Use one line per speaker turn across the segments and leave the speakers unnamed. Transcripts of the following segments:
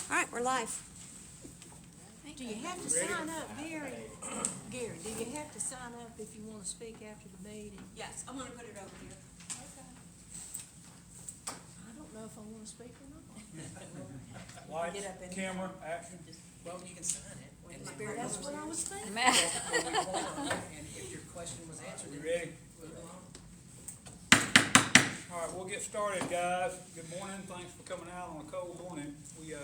All right, we're live.
Do you have to sign up, Gary? Gary, do you have to sign up if you want to speak after the meeting?
Yes, I'm gonna put it over here.
Okay. I don't know if I want to speak or not.
Lights,
Get up in
camera, action.
Well, you can sign it. And
That's what I was thinking.
And if your question was answered,
You
then
ready?
we'll go on.
All right, we'll get started, guys. Good morning. Thanks for coming out on a cold morning. We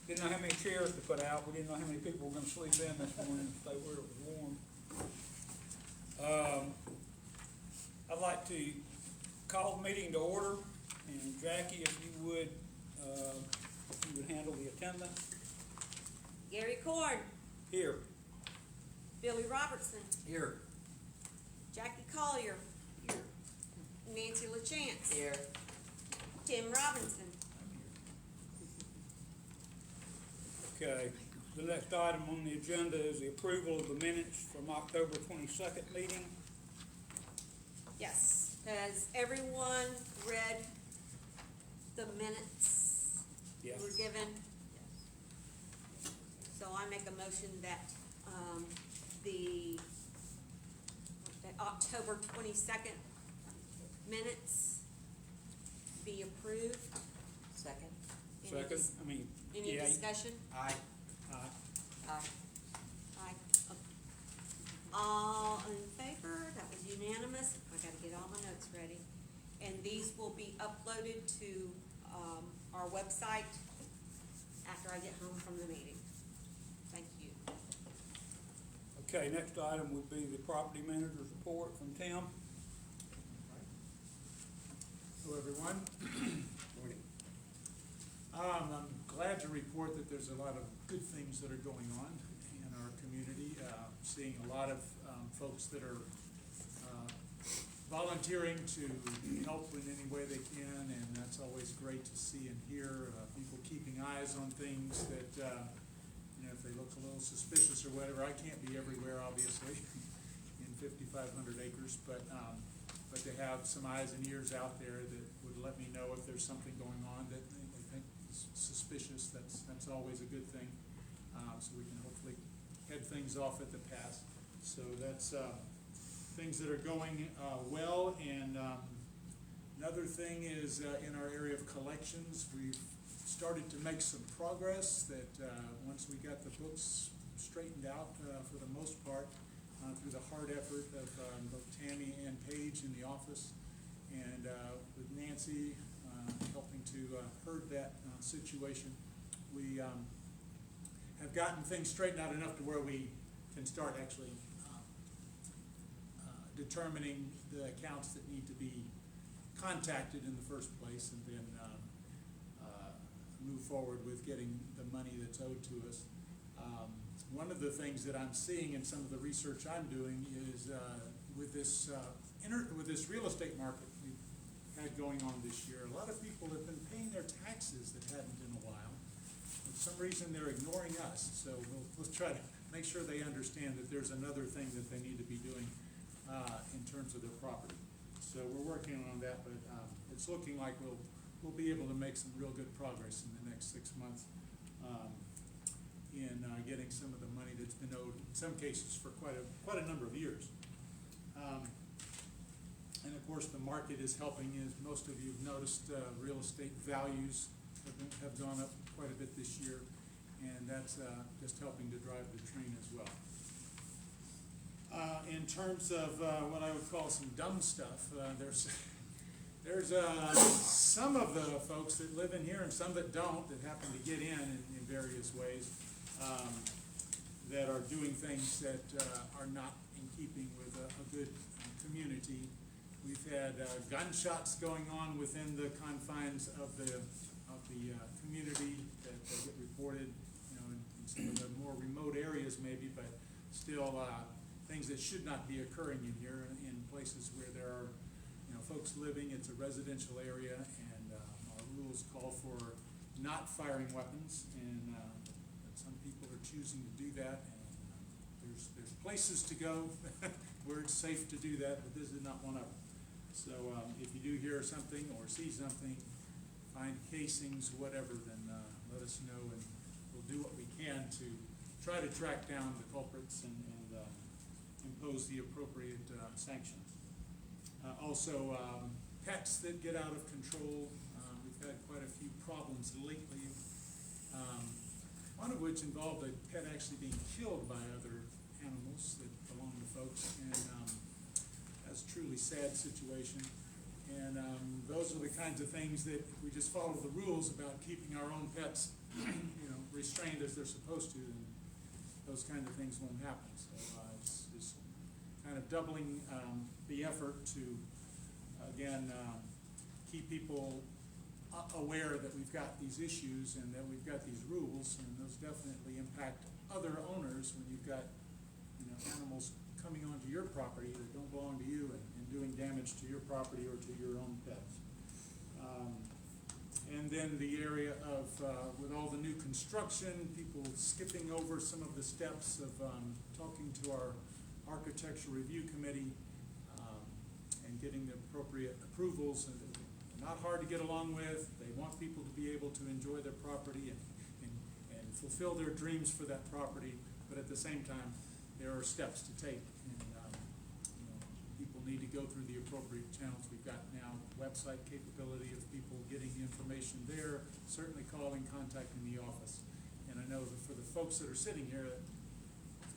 didn't know how many chairs to put out. We didn't know how many people were going to sleep in this morning, stay where it was warm. I'd like to call the meeting to order, and Jackie, if you would handle the attendance.
Gary Cord,
Here.
Billy Robertson,
Here.
Jackie Collier, Nancy LaChance,
Here.
Tim Robinson.
Okay, the next item on the agenda is the approval of the minutes from October 22nd meeting.
Yes, has everyone read the minutes
Yes.
were given? So I make a motion that, the October 22nd minutes be approved.
Second.
Any
Second,
dis-
I mean,
Any
yeah.
discussion?
Aye.
Aye.
Aye.
Aye. All in favor? That was unanimous. I gotta get all my notes ready. And these will be uploaded to, our website after I get home from the meeting. Thank you.
Okay, next item would be the property manager's report from Tim.
Hello, everyone.
Morning.
I'm glad to report that there's a lot of good things that are going on in our community. Seeing a lot of folks that are volunteering to help in any way they can, and that's always great to see and hear. People keeping eyes on things that, if they look a little suspicious or whatever. I can't be everywhere, obviously, in 5,500 acres, but to have some eyes and ears out there that would let me know if there's something going on that they think is suspicious, that's always a good thing. So we can hopefully head things off at the pass. So that's things that are going well. And another thing is in our area of collections, we've started to make some progress that once we got the books straightened out for the most part, through the hard effort of both Tammy and Paige in the office, and with Nancy helping to herd that situation, we have gotten things straightened out enough to where we can start actually determining the accounts that need to be contacted in the first place, and then move forward with getting the money that's owed to us. One of the things that I'm seeing in some of the research I'm doing is with this real estate market we've had going on this year, a lot of people have been paying their taxes that hadn't in a while. For some reason, they're ignoring us, so we'll try to make sure they understand that there's another thing that they need to be doing in terms of their property. So we're working on that, but it's looking like we'll be able to make some real good progress in the next 6 months in getting some of the money that's been owed, in some cases for quite a number of years. And of course, the market is helping. As most of you have noticed, real estate values have gone up quite a bit this year, and that's just helping to drive the train as well. In terms of what I would call some dumb stuff, there's some of the folks that live in here and some that don't, that happen to get in various ways, that are doing things that are not in keeping with a good community. We've had gunshots going on within the confines of the community that get reported, in some of the more remote areas maybe, but still things that should not be occurring in here, in places where there are folks living. It's a residential area, and our rules call for not firing weapons, and some people are choosing to do that, and there's places to go where it's safe to do that, but this is not one of them. So if you do hear something or see something, find casings, whatever, then let us us know, and we'll do what we can to try to track down the culprits and impose the appropriate sanctions. Also, pets that get out of control. We've had quite a few problems lately. One of which involved a pet actually being killed by other animals that belong to folks, and that's a truly sad situation. And those are the kinds of things that we just follow the rules about keeping our own pets, restrained as they're supposed to, and those kind of things won't happen. So it's kind of doubling the effort to, again, keep people aware that we've got these issues and that we've got these rules, and those definitely impact other owners when you've got, animals coming onto your property that don't belong to you and doing damage to your property or to your own pets. And then the area of, with all the new construction, people skipping over some of the steps of talking to our architecture review committee and getting the appropriate approvals. And not hard to get along with. They want people to be able to enjoy their property and fulfill their dreams for that property, but at the same time, there are steps to take. And people need to go through the appropriate channels. We've got now website capability of people getting the information there, certainly calling, contacting the office. And I know that for the folks that are sitting here,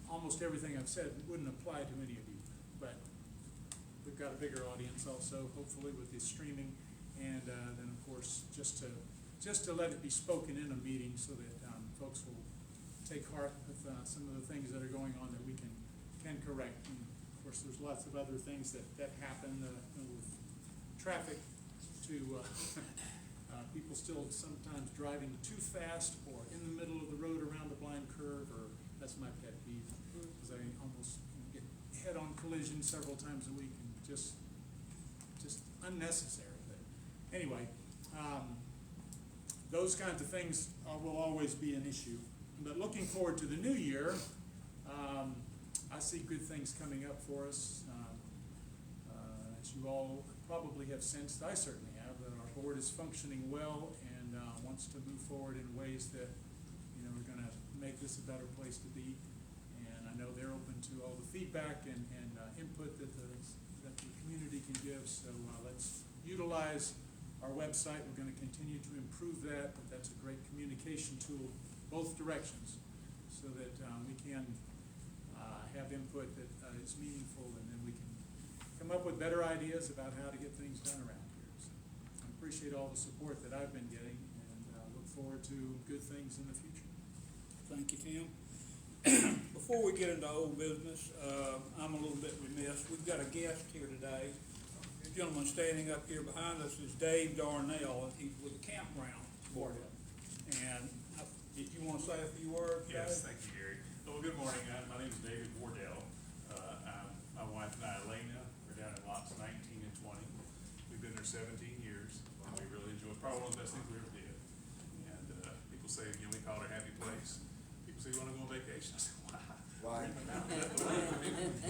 almost everything I've said wouldn't apply to any of you, but we've got a bigger audience also, hopefully, with the streaming. And then, of course, just to let it be spoken in a meeting so that folks will take heart with some of the things that are going on that we can correct. And of course, there's lots of other things that happen with traffic to people still sometimes driving too fast or in the middle of the road around a blind curve, or that's my pet peeve, because I almost get head-on collisions several times a week and just unnecessary. Anyway, those kinds of things will always be an issue. But looking forward to the new year, I see good things coming up for us. As you all probably have sensed, I certainly have, that our board is functioning well and wants to move forward in ways that are going to make this a better place to be. And I know they're open to all the feedback and input that the community can give. So let's utilize our website. We're going to continue to improve that, but that's a great communication tool, both directions, so that we can have input that is meaningful, and then we can come up with better ideas about how to get things done around here. So I appreciate all the support that I've been getting, and look forward to good things in the future.
Thank you, Tim. Before we get into old business, I'm a little bit remiss. We've got a guest here today. The gentleman standing up here behind us is Dave Darnell, and he's with the campground board. And if you want to say a few words,
Yes,
Dave?
thank you, Gary. Well, good morning. My name is David Wardell. My wife and I, Elena, are down in lots 19 and 20. We've been there 17 years, and we really enjoy it. Probably one of the best things we ever did. And people say, we call it a happy place. People say, you want to go on vacation? I said, why?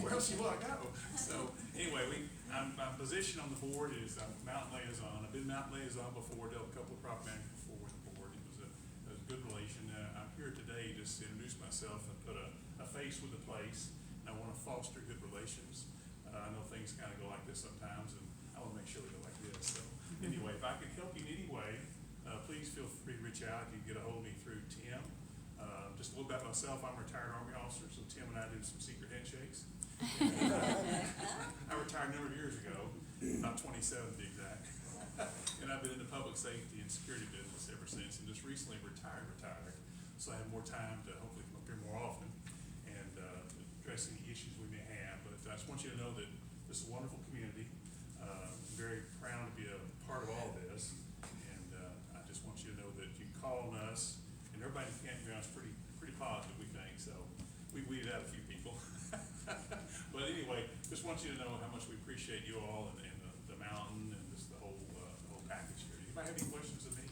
Where else you want to go? So anyway, my position on the board is mountain liaison. I've been mountain liaison before, dealt with a couple of prop managers before with the board. It was a good relation. I'm here today just to introduce myself and put a face with the place. I want to foster good relations. I know things kind of go like this sometimes, and I want to make sure we go like this. So anyway, if I can help you in any way, please feel free to reach out. You can get a hold of me through Tim. Just a little about myself. I'm a retired Army officer, so Tim and I do some secret handshakes. I retired a number of years ago, about 27 to be exact. And I've been in the public safety and security business ever since, and just recently retired. So I have more time to hopefully come up here more often and address any issues we may have. But I just want you to know that this is a wonderful community. I'm very proud to be a part of all of this. And I just want you to know that you can call on us, and everybody in the campground is pretty positive, we think. So we weeded out a few people. But anyway, just want you to know how much we appreciate you all and the mountain and just the whole package here. Anybody have any questions of me?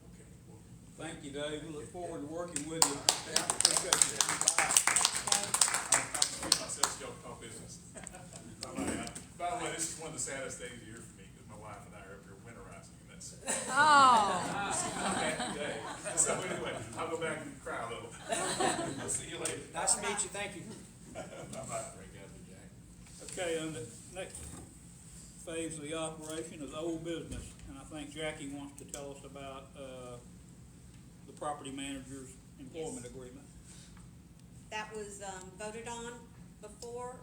Okay. Well,
Thank you, Dave. We look forward to working with you.
I'll excuse myself to go talk business. By the way, this is one of the saddest days of the year for me because my wife and I are up here winterizing, and that's
meet you, thank you.
Okay, and the next phase of the operation is old business, and I think Jackie wants to tell us about, the property manager's employment
Yes.
agreement.
That was, voted on before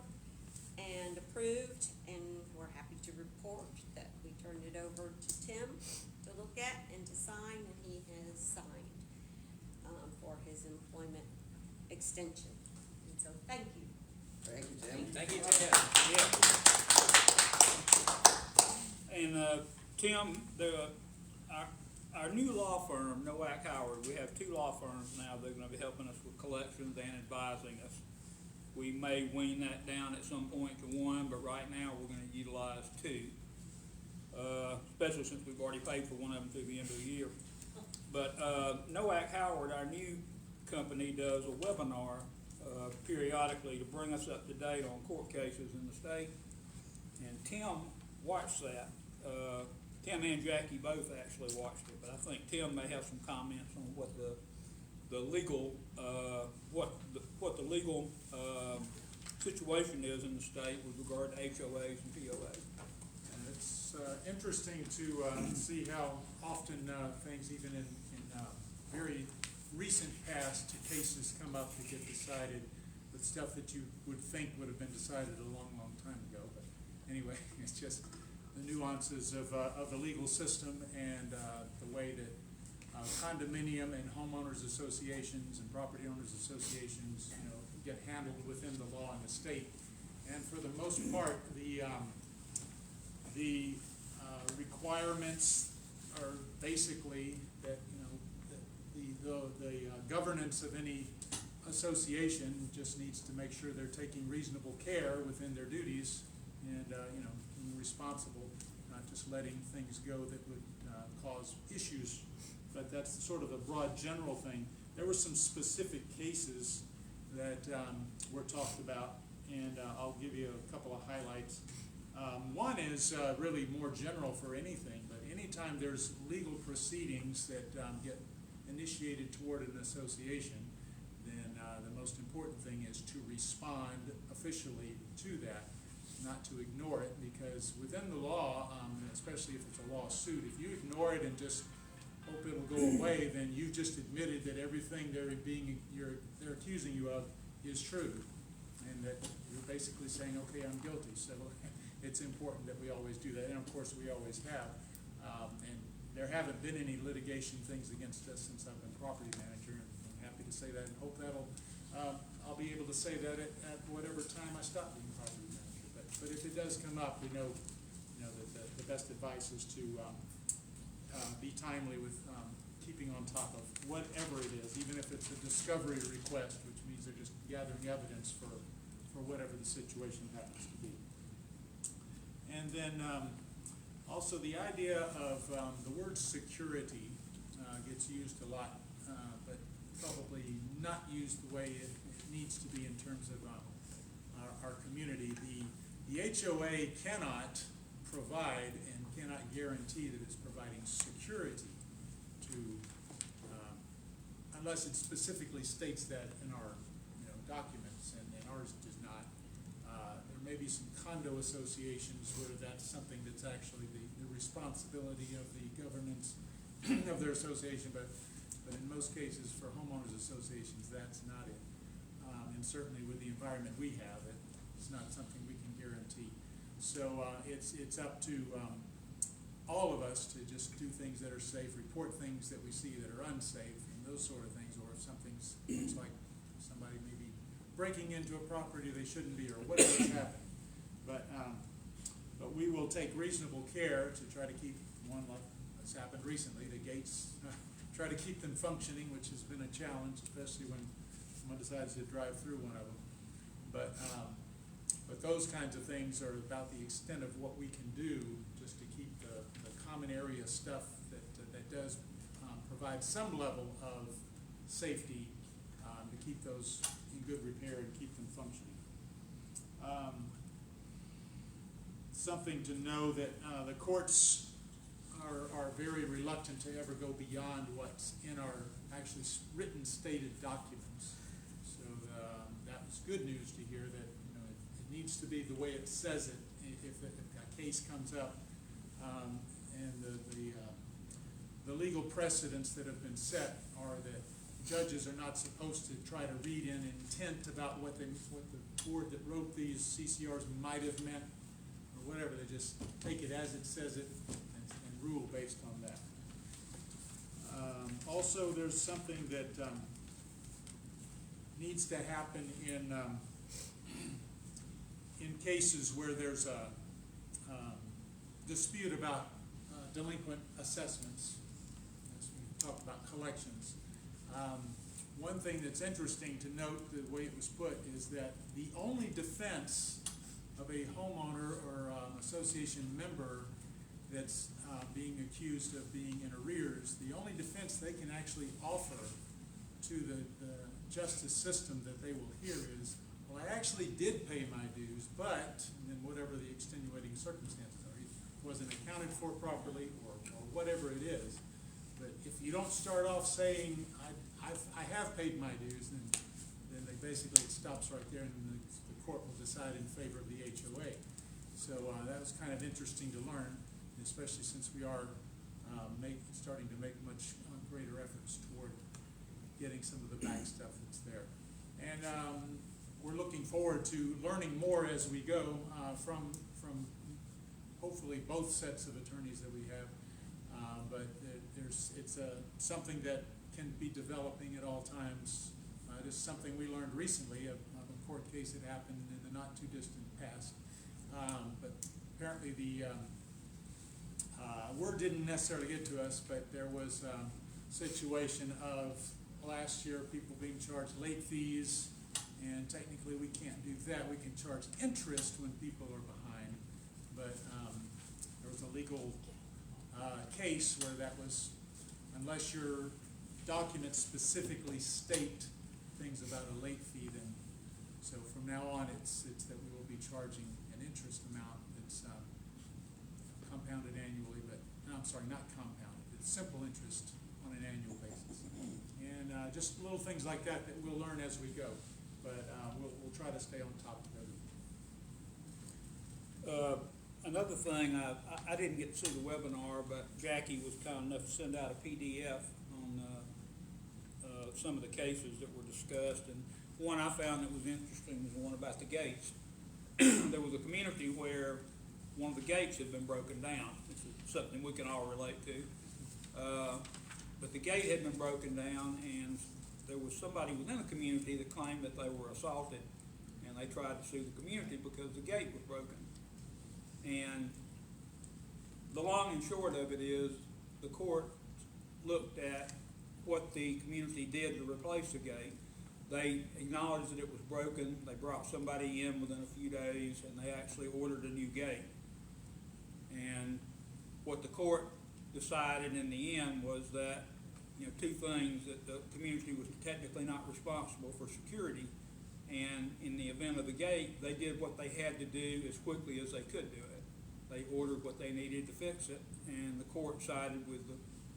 and approved, and we're happy to report that we turned it over to Tim to look at and to sign, and he has signed, for his employment extension. And so, thank you.
Thank you, Tim.
Thank you, Ted.
Yeah. And, Tim, our new law firm, Nowak Howard, we have 2 law firms now. They're gonna be helping us with collections and advising us. We may wean that down at some point to 1, but right now we're gonna utilize 2. Especially since we've already paid for one of them through the end of the year. But, Nowak Howard, our new company, does a webinar, periodically to bring us up to date on court cases in the state. And Tim watched that. Tim and Jackie both actually watched it, but I think Tim may have some comments on what the legal, what the legal, situation is in the state with regard to HOAs and POAs.
And it's interesting to see how often things, even in very recent past, cases come up to get decided with stuff that you would think would have been decided a long, long time ago. But anyway, it's just the nuances of the legal system and the way that condominium and homeowners associations and property owners associations, get handled within the law in the state. And for the most part, the requirements are basically that, the governance of any association just needs to make sure they're taking reasonable care within their duties and, being responsible, not just letting things go that would cause issues. But that's sort of the broad general thing. There were some specific cases that were talked about, and I'll give you a couple of highlights. One is really more general for anything, but anytime there's legal proceedings that get initiated toward an association, then the most important thing is to respond officially to that, not to ignore it, because within the law, especially if it's a lawsuit, if you ignore it and just hope it'll go away, then you've just admitted that everything they're accusing you of is true, and that you're basically saying, okay, I'm guilty. So it's important that we always do that, and of course we always have. And there haven't been any litigation things against us since I've been property manager, and I'm happy to say that, and hope that'll I'll be able to say that at whatever time I stop being property manager. But if it does come up, we know that the best advice is to be timely with keeping on top of whatever it is, even if it's a discovery request, which means they're just gathering evidence for whatever the situation happens to be. And then also the idea of the word security gets used a lot, but probably not used the way it needs to be in terms of our community. The HOA cannot provide and cannot guarantee that it's providing security to, unless it specifically states that in our documents, and ours does not. There may be some condo associations where that's something that's actually the responsibility of the governance of their association, but in most cases for homeowners associations, that's not it. And certainly with the environment we have, it's not something we can guarantee. So it's up to all of us to just do things that are safe, report things that we see that are unsafe, and those sort of things, or if something's looks like somebody may be breaking into a property they shouldn't be, or whatever's happening. But we will take reasonable care to try to keep one like that's happened recently, the gates, try to keep them functioning, which has been a challenge, especially when someone decides to drive through one of them. But those kinds of things are about the extent of what we can do just to keep the common area stuff that does provide some level of safety to keep those in good repair and keep them functioning. Something to know that the courts are very reluctant to ever go beyond what's in our actually written stated documents. So that it's good news to hear that, you know, it needs to be the way it says it if a case comes up. And the legal precedents that have been set are that judges are not supposed to try to read in intent about what the board that wrote these CCRs might have meant or whatever. They just take it as it says it and rule based on that. Also, there's something that needs to happen in cases where there's a dispute about delinquent assessments, as we talked about collections. One thing that's interesting to note, the way it was put, is that the only defense of a homeowner or association member that's being accused of being in arrears, the only defense they can actually offer to the justice system that they will hear is, well, I actually did pay my dues, but, and then whatever the extenuating circumstances are, it wasn't accounted for properly or whatever it is. But if you don't start off saying, I have paid my dues, then they basically, it stops right there, and the court will decide in favor of the HOA. So that was kind of interesting to learn, especially since we are starting to make much greater efforts toward getting some of the back stuff that's there. And we're looking forward to learning more as we go from hopefully both sets of attorneys that we have. But it's something that can be developing at all times. This is something we learned recently of a court case that happened in the not too distant past. But apparently the word didn't necessarily get to us, but there was a situation of last year people being charged late fees, and technically we can't do that. We can charge interest when people are behind, but there was a legal case where that was, unless your documents specifically state things about a late fee, then so from now on it's that we will be charging an interest amount that's compounded annually, but no, I'm sorry, not compounded. It's simple interest on an annual basis, and just little things like that we'll learn as we go. But we'll try to stay on top of everything.
Another thing, I didn't get to see the webinar, but Jackie was kind enough to send out a PDF on some of the cases that were discussed, and one I found that was interesting was the one about the gates. There was a community where one of the gates had been broken down. This is something we can all relate to. But the gate had been broken down, and there was somebody within the community that claimed that they were assaulted, and they tried to sue the community because the gate was broken. And the long and short of it is the court looked at what the community did to replace the gate. They acknowledged that it was broken. They brought somebody in within a few days, and they actually ordered a new gate. And what the court decided in the end was that, you know, two things: that the community was technically not responsible for security, and in the event of the gate, they did what they had to do as quickly as they could do it. They ordered what they needed to fix it, and the court sided with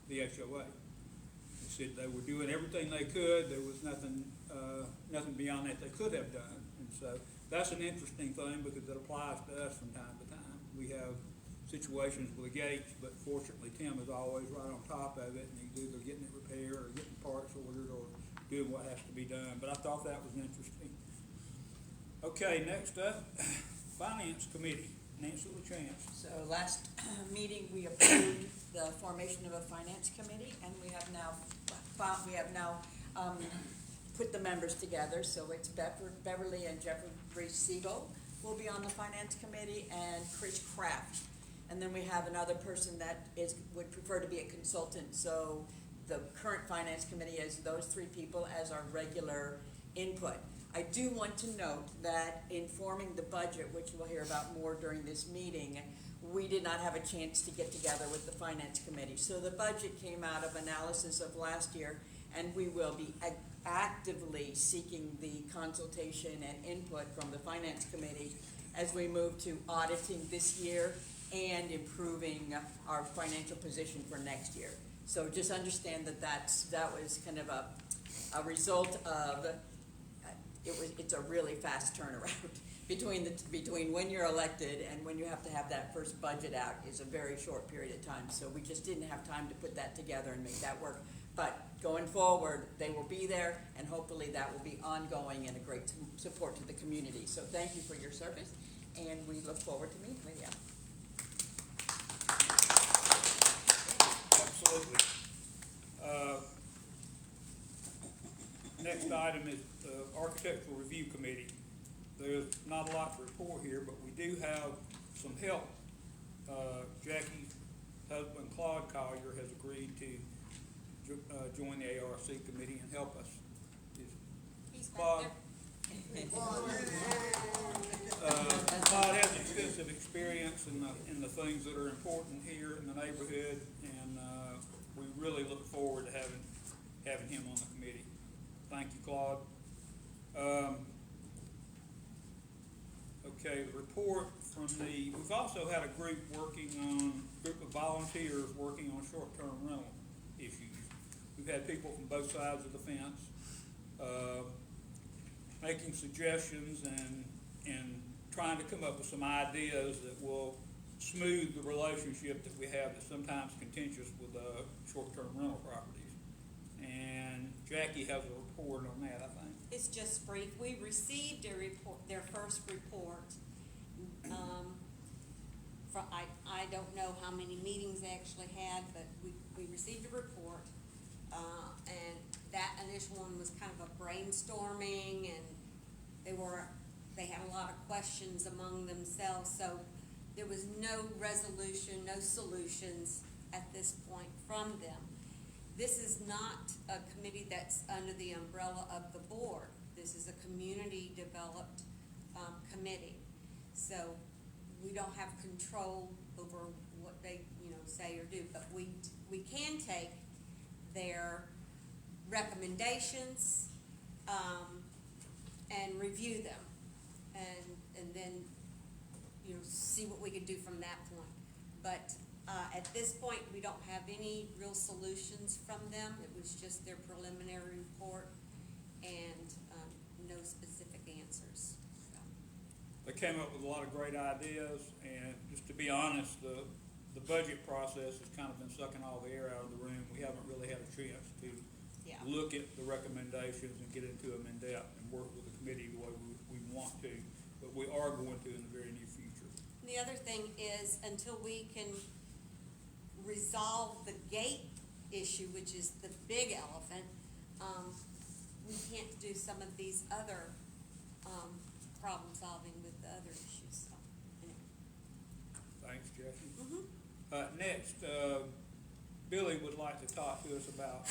the HOA. They said they were doing everything they could. There was nothing beyond that they could have done. And so that's an interesting thing because it applies to us from time to time. We have situations with the gates, but fortunately Tim is always right on top of it, and he's either getting it repaired or getting parts ordered or doing what has to be done. But I thought that was interesting. Okay, next up, Finance Committee. Nancy LaChance.
So last meeting, we approved the formation of a finance committee, and we have now put the members together. So it's Beverly and Jeffrey Siegel will be on the finance committee, and Chris Kraft. And then we have another person that would prefer to be a consultant. So the current finance committee is those three people as our regular input. I do want to note that in forming the budget, which we'll hear about more during this meeting, we did not have a chance to get together with the finance committee. So the budget came out of analysis of last year, and we will be actively seeking the consultation and input from the finance committee as we move to auditing this year and improving our financial position for next year. So just understand that that was kind of a result of it's a really fast turnaround. Between when you're elected and when you have to have that first budget out is a very short period of time. So we just didn't have time to put that together and make that work. But going forward, they will be there, and hopefully that will be ongoing and a great support to the community. So thank you for your service, and we look forward to meeting with you.
Absolutely. Next item is the Architectural Review Committee. There's not a lot to report here, but we do have some help. Jackie's husband, Claude Collier, has agreed to join the ARC committee and help us.
He's back
Claude,
there.
Claude has extensive experience in the things that are important here in the neighborhood, and we really look forward to having him on the committee. Thank you, Claude. Okay, the report from we've also had a group of volunteers working on short-term rental issues. We've had people from both sides of the fence, making suggestions and trying to come up with some ideas that will smooth the relationship that we have that's sometimes contentious with short-term rental properties. And Jackie has a report on that, I think.
It's just brief. We received a report, their first report. I don't know how many meetings they actually had, but we received a report. And that initial one was kind of a brainstorming, and they had a lot of questions among themselves, so there was no resolution, no solutions at this point from them. This is not a committee that's under the umbrella of the board. This is a community developed committee. So we don't have control over what they, say or do, but we can take their recommendations and review them, and then see what we can do from that point. But at this point, we don't have any real solutions from them. It was just their preliminary report and no specific answers. So.
They came up with a lot of great ideas, and just to be honest, the budget process has kind of been sucking all the air out of the room. We haven't really had a chance to look at the recommendations and get into them in depth and work with the committee the way we want to, but we are going to in the very near future.
And the other thing is, until we can resolve the gate issue, which is the big elephant, we can't do some of these other problem solving with the other issues. So, anyway.
Thanks, Jackie.
Mm-hmm.
Next, Billy would like to talk to us about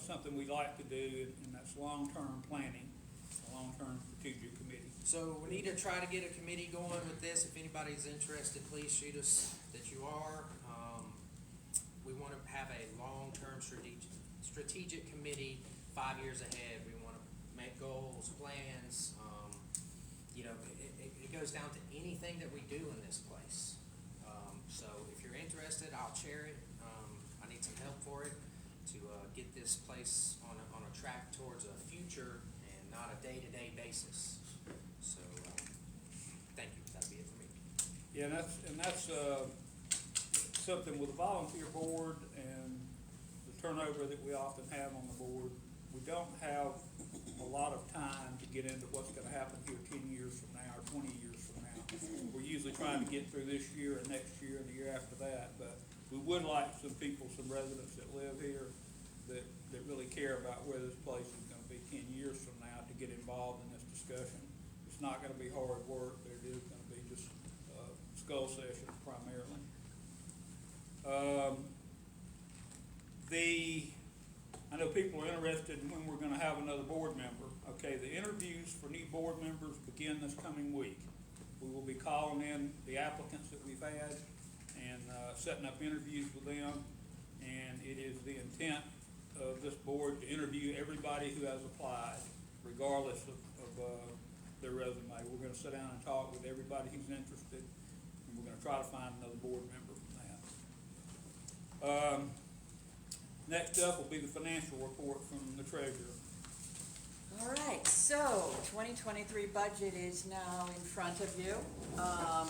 something we like to do, and that's long-term planning, a long-term strategic committee.
So we need to try to get a committee going with this. If anybody's interested, please shoot us that you are. We want to have a long-term strategic committee 5 years ahead. We want to make goals, plans. It goes down to anything that we do in this place. So if you're interested, I'll chair it. I need some help for it to get this place on a track towards a future and not a day-to-day basis. So thank you. That'll be it for me.
Yeah, and that's something with the volunteer board and the turnover that we often have on the board. We don't have a lot of time to get into what's going to happen here 10 years from now or 20 years from now. We're usually trying to get through this year and next year and the year after that, but we would like some residents that live here that really care about where this place is going to be 10 years from now to get involved in this discussion. It's not going to be hard work, but it is going to be just skull sessions primarily. I know people are interested in when we're going to have another board member. Okay, the interviews for new board members begin this coming week. We will be calling in the applicants that we've had and setting up interviews with them. And it is the intent of this board to interview everybody who has applied, regardless of their resume. We're going to sit down and talk with everybody who's interested, and we're going to try to find another board member from that. Next up will be the financial report from the treasurer.
All right, so 2023 budget is now in front of you. I'm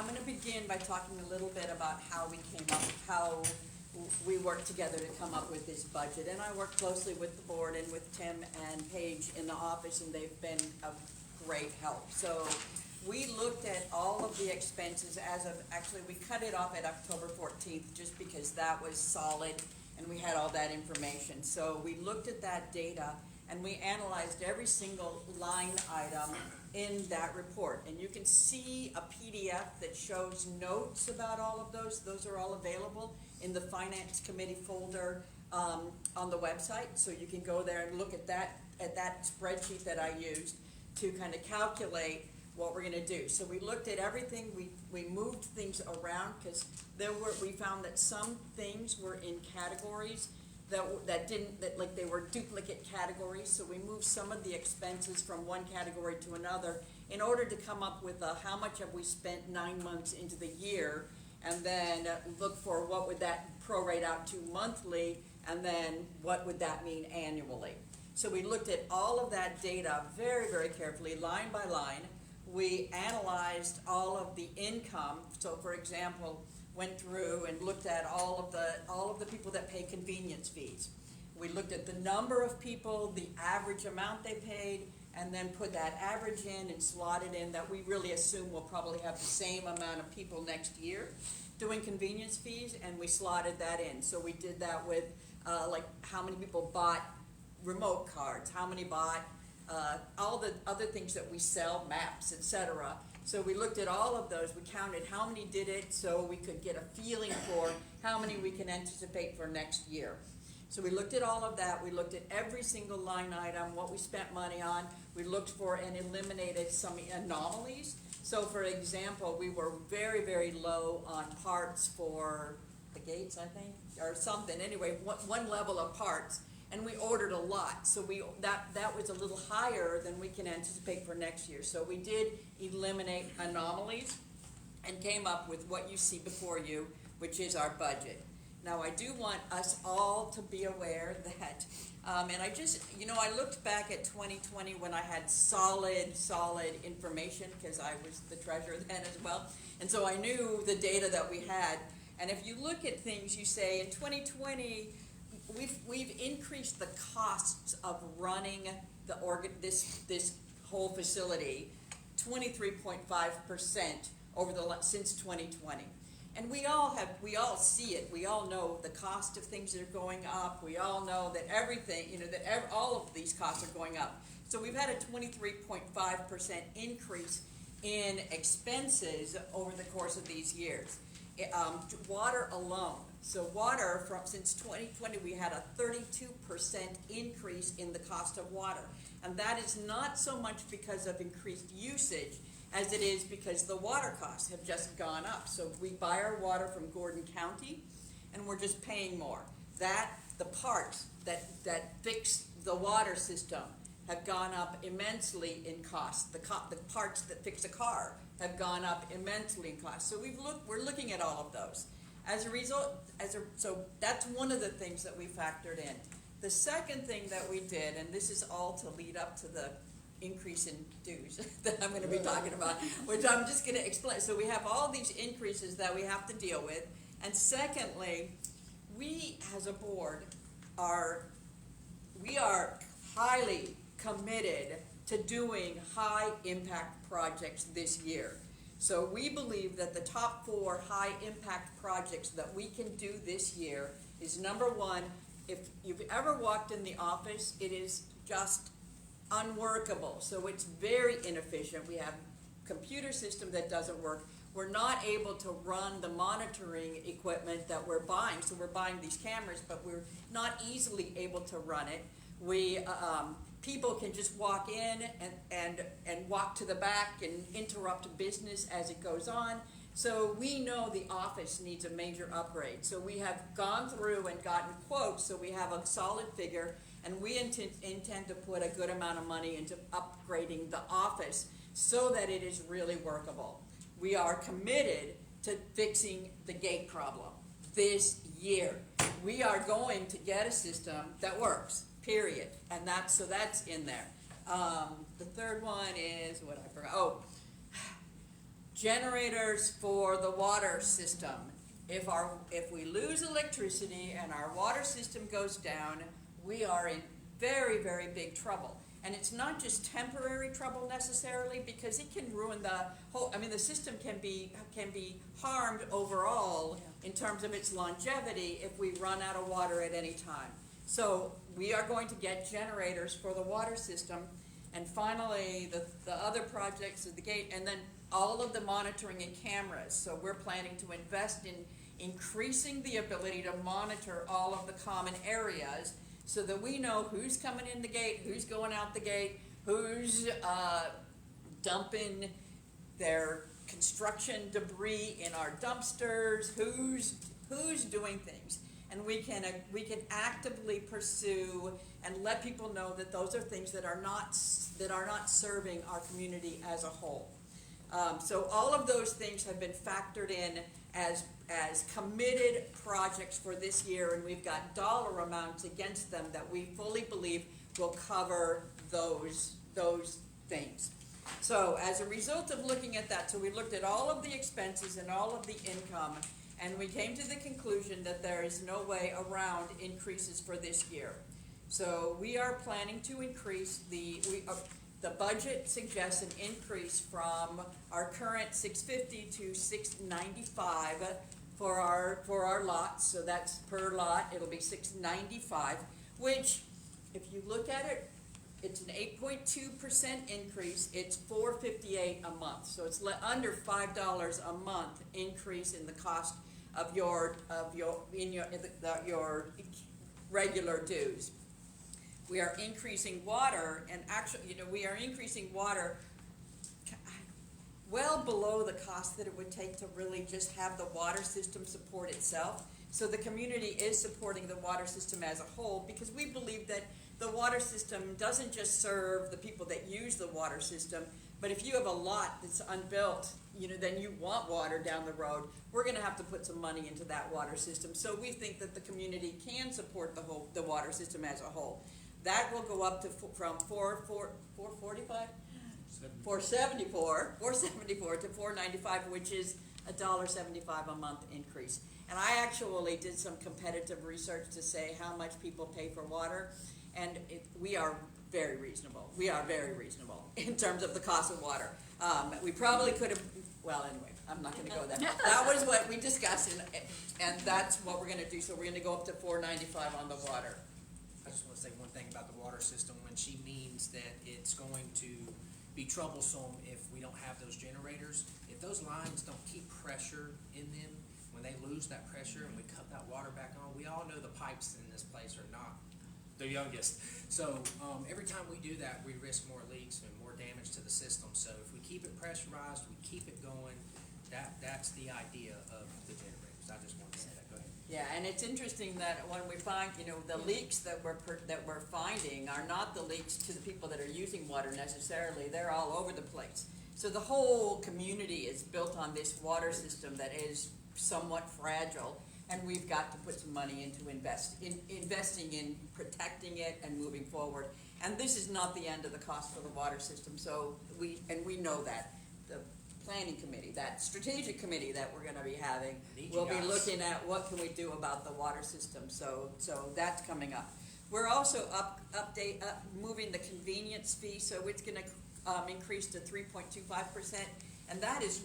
gonna begin by talking a little bit about how we came up, how we worked together to come up with this budget. And I worked closely with the board and with Tim and Paige in the office, and they've been a great help. So we looked at all of the expenses actually, we cut it off at October 14th, just because that was solid and we had all that information. So we looked at that data and we analyzed every single line item in that report. And you can see a PDF that shows notes about all of those. Those are all available in the Finance Committee folder on the website. So you can go there and look at that spreadsheet that I used to kind of calculate what we're gonna do. So we looked at everything, we moved things around, because we found that some things were in categories that they were duplicate categories. So we moved some of the expenses from one category to another in order to come up with how much have we spent 9 months into the year, and then look for what would that prorate out to monthly, and then what would that mean annually. So we looked at all of that data very, very carefully, line by line. We analyzed all of the income. So for example, went through and looked at all of the people that pay convenience fees. We looked at the number of people, the average amount they paid, and then put that average in and slotted in that we really assume we'll probably have the same amount of people next year doing convenience fees, and we slotted that in. So we did that with like how many people bought remote cards, how many bought all the other things that we sell, maps, etc. So we looked at all of those, we counted how many did it, so we could get a feeling for how many we can anticipate for next year. So we looked at all of that, we looked at every single line item, what we spent money on, we looked for and eliminated some anomalies. So for example, we were very, very low on parts for the gates, I think, or something, anyway, one level of parts. And we ordered a lot, so that was a little higher than we can anticipate for next year. So we did eliminate anomalies and came up with what you see before you, which is our budget. Now, I do want us all to be aware that, and I looked back at 2020 when I had solid information, because I was the treasurer then as well, and so I knew the data that we had. And if you look at things, you say in 2020, we've increased the costs of running this whole facility 23.5% since 2020, and we all see it. We all know the cost of things that are going up. We all know that everything, all of these costs are going up. So we've had a 23.5% increase in expenses over the course of these years. Water alone. So water, since 2020, we had a 32% increase in the cost of water. And that is not so much because of increased usage as it is because the water costs have just gone up. So we buy our water from Gordon County, and we're just paying more. The parts that fix the water system have gone up immensely in cost. The parts that fix a car have gone up immensely in cost. So we're looking at all of those. As a result, so that's one of the things that we factored in. The second thing that we did, and this is all to lead up to the increase in dues that I'm going to be talking about, which I'm just going to explain. So we have all these increases that we have to deal with. And secondly, we as a board are highly committed to doing high impact projects this year. So we believe that the top 4 high impact projects that we can do this year is, number one, if you've ever walked in the office, it is just unworkable. So it's very inefficient. We have a computer system that doesn't work. We're not able to run the monitoring equipment that we're buying. So we're buying these cameras, but we're not easily able to run it. People can just walk in and walk to the back and interrupt business as it goes on. So we know the office needs a major upgrade. So we have gone through and gotten quotes, so we have a solid figure, and we intend to put a good amount of money into upgrading the office so that it is really workable. We are committed to fixing the gate problem this year. We are going to get a system that works, period. And that's in there. The third one is, what I forgot, generators for the water system. If we lose electricity and our water system goes down, we are in very, very big trouble. And it's not just temporary trouble necessarily, because it can ruin the whole, the system can be harmed overall in terms of its longevity if we run out of water at any time. So we are going to get generators for the water system. And finally, the other projects of the gate, and then all of the monitoring and cameras. So we're planning to invest in increasing the ability to monitor all of the common areas, so that we know who's coming in the gate, who's going out the gate, who's dumping their construction debris in our dumpsters, who's doing things. And we can actively pursue and let people know that those are things that are not serving our community as a whole. So all of those things have been factored in as committed projects for this year, and we've got dollar amounts against them that we fully believe will cover those things. So as a result of looking at that, so we looked at all of the expenses and all of the income, and we came to the conclusion that there is no way around increases for this year. So we are planning to increase the budget suggests an increase from our current $650 to $695 for our lots. So that's per lot, it'll be $695, which, if you look at it, it's an 8.2% increase. It's $458 a month. So it's under $5 a month increase in the cost of your regular dues. We are increasing water, and actually, we are increasing water well below the cost that it would take to really just have the water system support itself. So the community is supporting the water system as a whole, because we believe that the water system doesn't just serve the people that use the water system, but if you have a lot that's unbuilt, then you want water down the road. We're going to have to put some money into that water system. So we think that the community can support the water system as a whole. That will go up to from $474 to $495, which is $1.75 a month increase. And I actually did some competitive research to say how much people pay for water, and we are very reasonable. We are very reasonable in terms of the cost of water. We probably could have, well, anyway, I'm not going to go there. That was what we discussed, and that's what we're going to do. So we're going to go up to $495 on the water.
I just want to say one thing about the water system. When she means that it's going to be troublesome if we don't have those generators, if those lines don't keep pressure in them, when they lose that pressure and we cut that water back on, we all know the pipes in this place are not the youngest. So every time we do that, we risk more leaks and more damage to the system. So if we keep it pressurized, we keep it going, that's the idea of the generators. I just want to say that. Go ahead.
Yeah, and it's interesting that when we find, the leaks that we're finding are not the leaks to the people that are using water necessarily. They're all over the place. So the whole community is built on this water system that is somewhat fragile, and we've got to put some money into investing in protecting it and moving forward. And this is not the end of the cost for the water system. So we know that. The planning committee, that strategic committee that we're going to be having, will be looking at what can we do about the water system. So that's coming up. We're also moving the convenience fee, so it's going to increase to 3.25%. And that is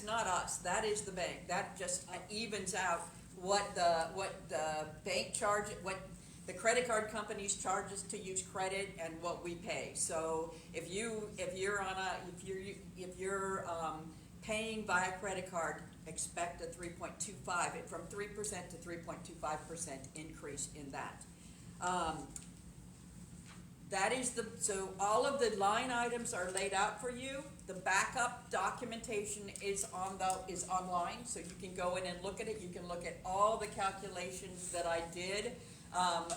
not us. That is the bank. That just evens out what the bank charge, what the credit card companies charge us to use credit, and what we pay. So if you're paying via credit card, expect a 3.25 from 3% to 3.25% increase in that. So all of the line items are laid out for you. The backup documentation is online, so you can go in and look at it. You can look at all the calculations that I did.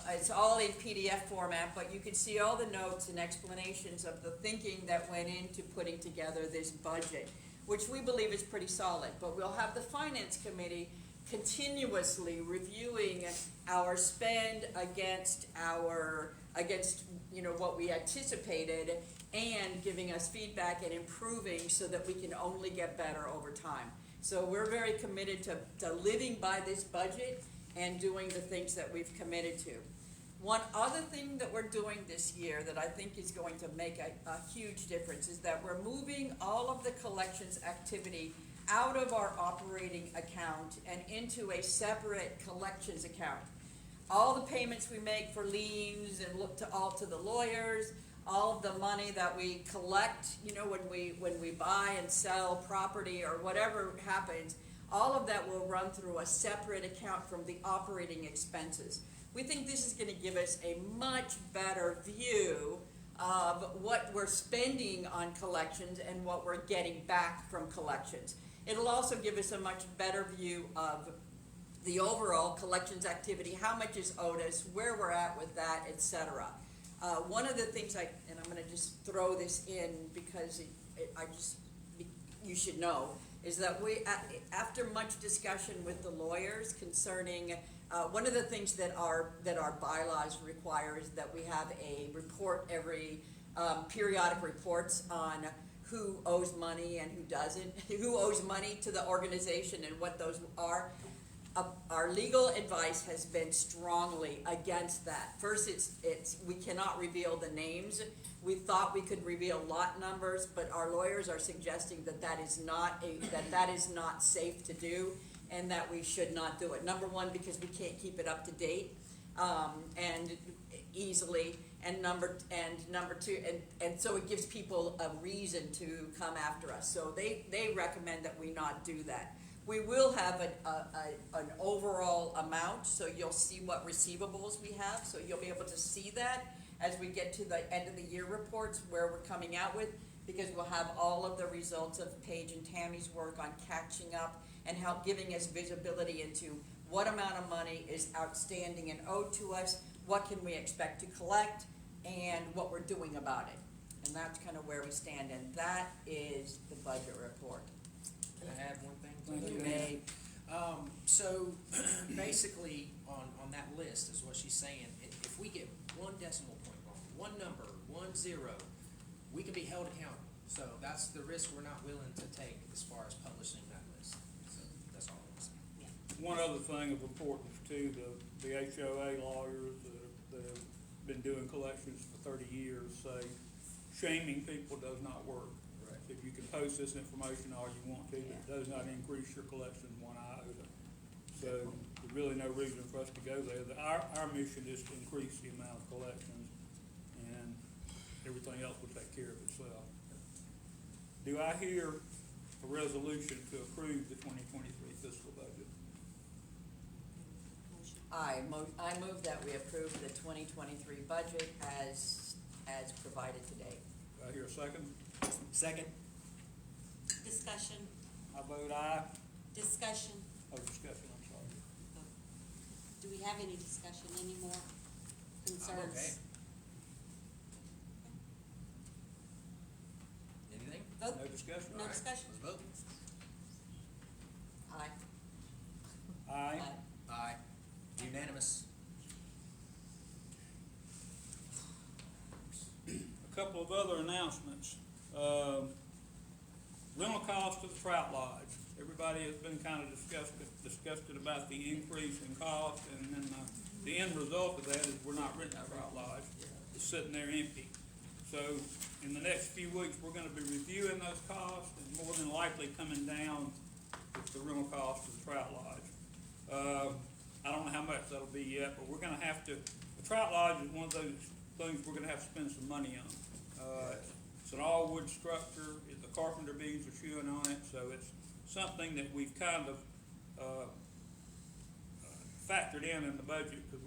It's all in PDF format, but you can see all the notes and explanations of the thinking that went into putting together this budget, which we believe is pretty solid. But we'll have the finance committee continuously reviewing our spend against what we anticipated, and giving us feedback and improving so that we can only get better over time. So we're very committed to living by this budget and doing the things that we've committed to. One other thing that we're doing this year that I think is going to make a huge difference is that we're moving all of the collections activity out of our operating account and into a separate collections account. All the payments we make for liens and look to the lawyers, all of the money that we collect, when we buy and sell property or whatever happens, all of that will run through a separate account from the operating expenses. We think this is gonna give us a much better view of what we're spending on collections and what we're getting back from collections. It'll also give us a much better view of the overall collections activity, how much is owed us, where we're at with that, etc. One of the things and I'm gonna just throw this in because you should know, is that after much discussion with the lawyers concerning, one of the things that our bylaws require is that we have a report periodic reports on who owes money and who doesn't, who owes money to the organization and what those are. Our legal advice has been strongly against that. First, we cannot reveal the names. We thought we could reveal lot numbers, but our lawyers are suggesting that is not safe to do, and that we should not do it. Number one, because we can't keep it up to date and easily, and number two, and so it gives people a reason to come after us. So they recommend that we not do that. We will have an overall amount, so you'll see what receivables we have, so you'll be able to see that as we get to the end of the year reports where we're coming out with, because we'll have all of the results of Paige and Tammy's work on catching up and help giving us visibility into what amount of money is outstanding and owed to us, what can we expect to collect, and what we're doing about it. And that's kind of where we stand, and that is the budget report.
Can I add one thing?
Thank you.
You may.
So basically, on that list is what she's saying. If we get one decimal point wrong, one number, 10, we can be held accountable. So that's the risk we're not willing to take as far as publishing that list. So that's all I want to say.
One other thing of importance too, the HOA lawyers that have been doing collections for 30 years say shaming people does not work.
Right.
If you can post this information all you want to, it does not increase your collection one iota. So there's really no reason for us to go there. Our mission is to increase the amount of collections, and everything else will take care of itself. Do I hear a resolution to approve the 2023 fiscal budget?
I move that we approve the 2023 budget as provided today.
Do I hear a second?
Second.
Discussion,
I vote aye.
discussion.
Oh, discussion, I'm sorry.
Do we have any discussion anymore? Concerns?
I'm okay. Anything?
Vote?
No discussion?
No
All right,
discussion.
Let's vote.
Aye.
Aye.
Aye. Unanimous.
A couple of other announcements. Rental cost of the Trout Lodge. Everybody has been kind of disgusted about the increase in cost, and then the end result of that is we're not renting the Trout Lodge. It's sitting there empty. So in the next few weeks, we're gonna be reviewing those costs and more than likely coming down with the rental cost of the Trout Lodge. I don't know how much that'll be yet, but we're gonna have to, the Trout Lodge is one of those things we're gonna have to spend some money on. It's an all-wood structure, the carpenter beams are chewing on it, so it's something that we've kind of factored in the budget, because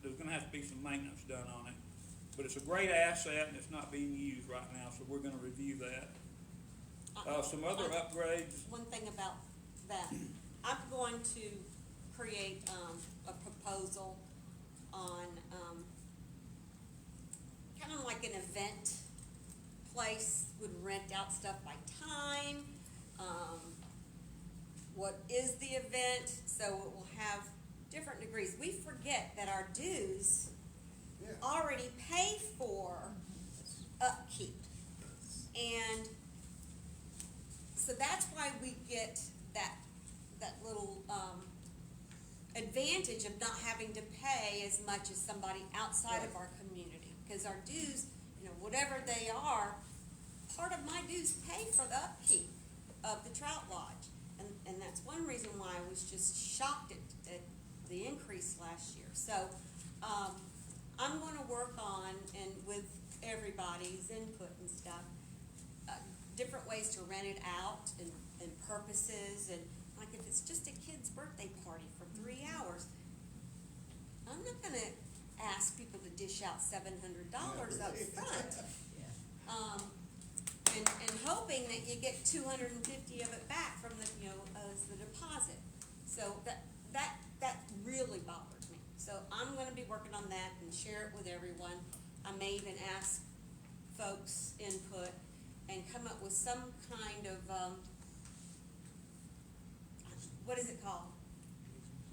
there's gonna have to be some maintenance done on it. But it's a great asset, and it's not being used right now, so we're gonna review that. Some other upgrades.
One thing about that, I'm going to create, a proposal on, kind of like an event place, would rent out stuff by time, what is the event, so it will have different degrees. We forget that our dues already pay for upkeep. And so that's why we get that little, advantage of not having to pay as much as somebody outside of our community. Because our dues, whatever they are, part of my dues pay for the upkeep of the Trout Lodge. And that's one reason why I was just shocked at the increase last year. So, I'm gonna work on, and with everybody's input and stuff, different ways to rent it out and purposes, and like if it's just a kid's birthday party for 3 hours, I'm not gonna ask people to dish out $700 up front. And hoping that you get 250 of it back from the, as the deposit. So that really bothers me. So I'm gonna be working on that and share it with everyone. I may even ask folks' input and come up with some kind of, what is it called?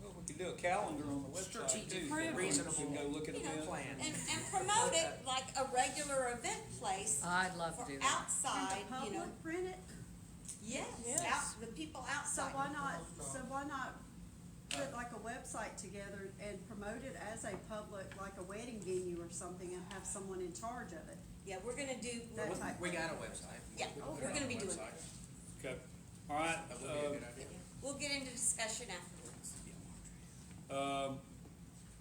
Well, we can do a calendar on the website
Strategic,
too.
reasonable
We can go look at
You know,
events.
plan.
And promote it like a regular event place
I'd love
for
to do that.
outside,
And the public print it,
Yes,
Yes.
the people
so
outside.
why not put like a website together and promote it as a public, like a wedding venue or something, and have someone in charge of it?
Yeah, we're gonna do,
That type.
We got a website.
Yeah,
We can put
we're
it
gonna
on
be
the
doing
website.
Okay, all right.
That would be a good idea.
we'll get into discussion afterwards.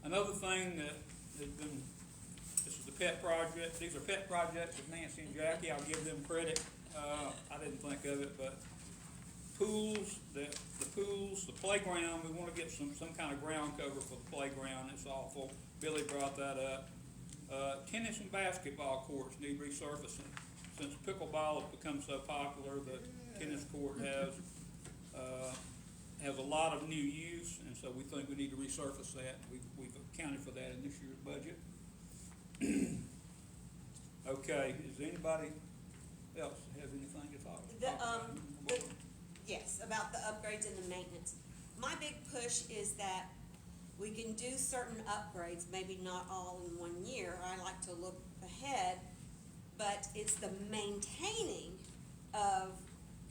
Another thing that has been, this is the pet project, these are pet projects of Nancy and Jackie, I'll give them credit. I didn't think of it, but pools, the pools, the playground, we wanna get some kind of ground cover for the playground, it's awful. Billy brought that up. Tennis and basketball courts need resurfacing. Since pickleball has become so popular, the tennis court has a lot of new use, and so we think we need to resurface that. We've accounted for that in this year's budget. Okay, is anybody else have anything to talk about?
Yes, about the upgrades and the maintenance. My big push is that we can do certain upgrades, maybe not all in 1 year. I like to look ahead, but it's the maintaining of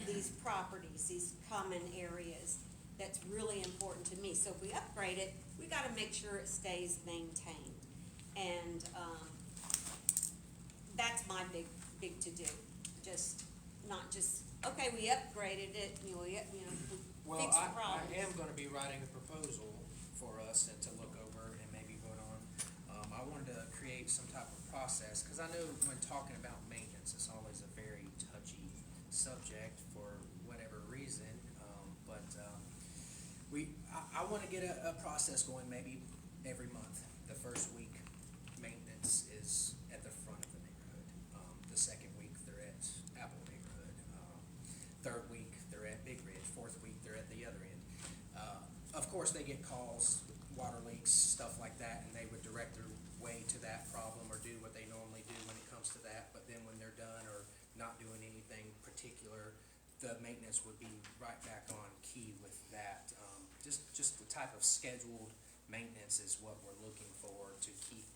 these properties, these common areas, that's really important to me. So if we upgrade it, we gotta make sure it stays maintained. And, that's my big to-do. Not just, okay, we upgraded it, we
Well,
fixed the
I
problem.
am gonna be writing a proposal for us and to look over and maybe vote on. I wanted to create some type of process, cause I know when talking about maintenance, it's always a very touchy subject for whatever reason. I wanna get a process going maybe every month. The first week, maintenance is at the front of the neighborhood. The second week, they're at Apple neighborhood. Third week, they're at Big Ridge. Fourth week, they're at the other end. Of course, they get calls, water leaks, stuff like that, and they would direct their way to that problem or do what they normally do when it comes to that. But then when they're done or not doing anything particular, the maintenance would be right back on key with that. Just the type of scheduled maintenance is what we're looking for to keep,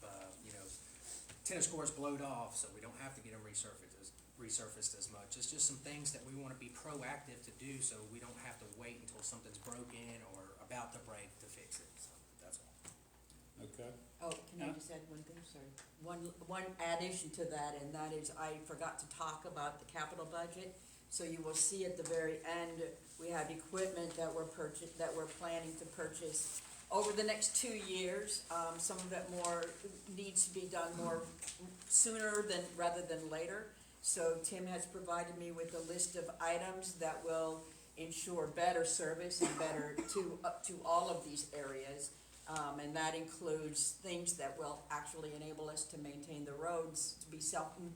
tennis courts blowed off, so we don't have to get them resurfaced as much. It's just some things that we wanna be proactive to do, so we don't have to wait until something's broken or about to break to fix it, so that's all.
Okay.
Oh, can I just add one thing, sorry? One addition to that, and that is I forgot to talk about the capital budget. So you will see at the very end, we have equipment that we're planning to purchase over the next 2 years. Some of it more needs to be done more sooner rather than later. So Tim has provided me with a list of items that will ensure better service and better to all of these areas. And that includes things that will actually enable us to maintain the roads, to be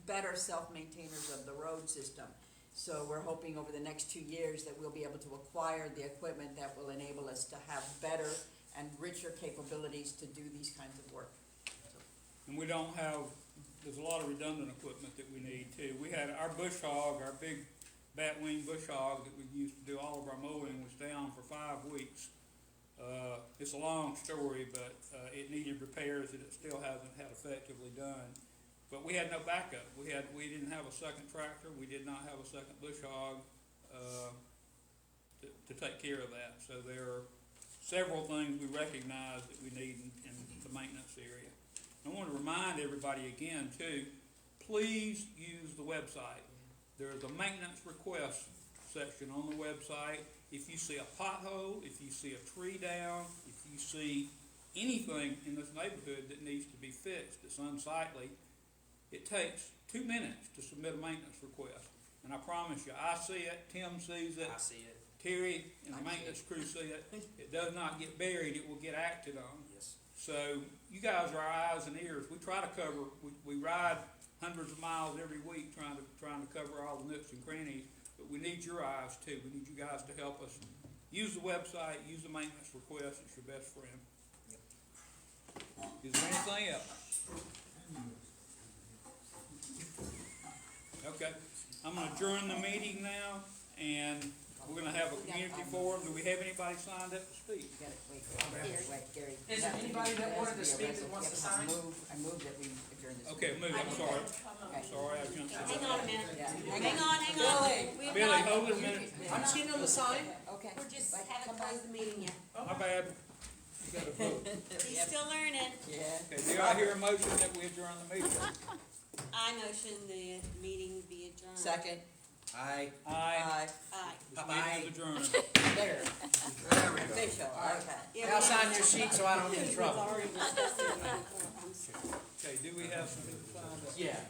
better self-maintainers of the road system. So we're hoping over the next 2 years that we'll be able to acquire the equipment that will enable us to have better and richer capabilities to do these kinds of work.
And we don't have, there's a lot of redundant equipment that we need too. We had our bush hog, our big batwing bush hog that we used to do all of our mowing was down for 5 weeks. It's a long story, but it needed repairs that it still hasn't had effectively done. But we had no backup. We didn't have a second tractor. We did not have a second bush hog to take care of that. So there are several things we recognize that we need in the maintenance area. I want to remind everybody again too, please use the website. There is a maintenance request section on the website. If you see a pothole, if you see a tree down, if you see anything in this neighborhood that needs to be fixed that's unsightly, it takes 2 minutes to submit a maintenance request. And I promise you, I see it, Tim sees it,
I see it.
Terry and the
I see
maintenance crew see it. It does not get buried, it will get acted on.
Yes.
So you guys are our eyes and ears. We try to cover, we ride hundreds of miles every week trying to cover all the nooks and crannies, but we need your eyes too. We need you guys to help us. Use the website, use the maintenance request, it's your best friend. Is there anything else? Okay, I'm gonna adjourn the meeting now, and we're gonna have a community forum. Do we have anybody signed up to speak?
You gotta wait, Gary.
Is there anybody that wanted to speak that wants to sign?
I move that we adjourn this.
Okay, move, I'm sorry.
Okay.
Sorry, I jumped in.
Hang on a minute.
Yeah.
Hang on. We're
Billy,
not-
hold it a minute.
I'm just getting on the sign.
Okay.
We're just
Like,
haven't
come
closed the meeting yet.
My bad. You gotta vote.
He's still learning.
Yeah.
Okay, do I hear a motion that we adjourn the meeting?
I motion the meeting be adjourned.
Second.
Aye.
Aye.
Aye.
This meeting is adjourned.
There.
There we go.
Official, okay.
Yeah,
Now
we-
sign your sheet so I don't get in
We've
trouble.
already discussed it before. I'm sorry.
Okay, do we have some people signed up?
Yeah.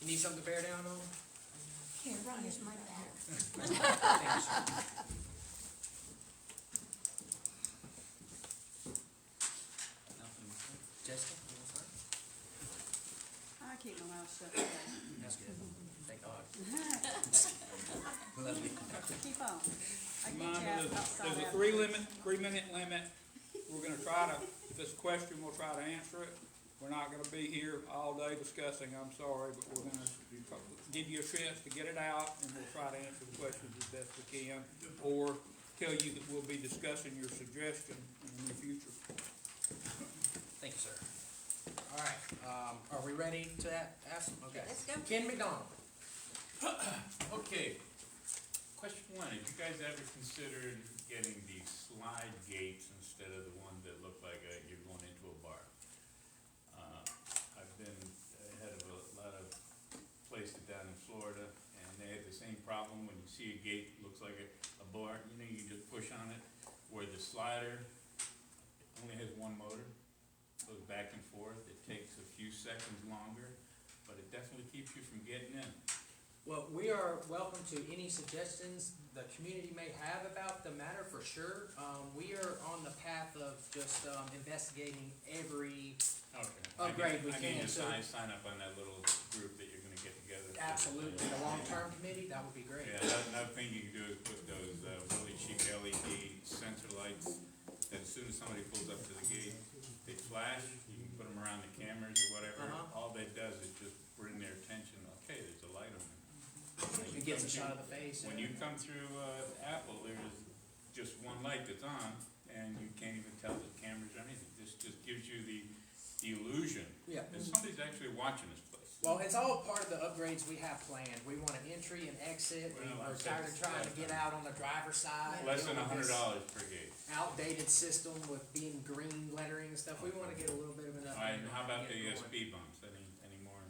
You need something to bear down on?
Here, Ron, here's my bag.
Thanks. Jessica, you want to sign?
I keep my mouth shut today.
That's good. Thank God.
Keep on. I get
Reminder,
you out
there's
outside
a
after.
3-minute limit. We're gonna try to, if it's a question, we'll try to answer it. We're not gonna be here all day discussing, I'm sorry, but we're gonna give you a chance to get it out, and we'll try to answer the questions as best we can, or tell you that we'll be discussing your suggestion in the near future.
Thank you, sir. All right, are we ready to ask? Okay.
Let's go.
Ken McDonald.
Okay, question one, have you guys ever considered getting these slide gates instead of the ones that look like you're going into a bar? I've been ahead of a lot of places down in Florida, and they had the same problem. When you see a gate, looks like a bar, you just push on it, where the slider only has one motor, goes back and forth. It takes a few seconds longer, but it definitely keeps you from getting in.
Well, we are welcome to any suggestions the community may have about the matter, for sure. We are on the path of just investigating every,
Okay.
Upgrade we
I need
can,
to
so-
sign up on that little group that you're gonna get together.
absolutely, the long-term committee, that would be great.
Yeah, another thing you can do is put those really cheap LED sensor lights, that as soon as somebody pulls up to the gate, they flash, you can put them around the cameras or whatever.
Uh-huh.
All that does is just bring their attention, okay, there's a light on there.
It gets a shot of the face.
When you come through Apple, there's just one light that's on, and you can't even tell the cameras or anything. This just gives you the illusion
Yeah.
that somebody's actually watching this place.
Well, it's all part of the upgrades we have planned. We want an entry and exit.
Well,
We're
that's-
tired of trying to get out on the driver's side.
Less than
dealing with this
$100 per gate.
Outdated system with being green lettering and stuff. We wanna get a little bit of an
All right,
upgrade.
and how about
Get
the
going.
speed bumps, any more?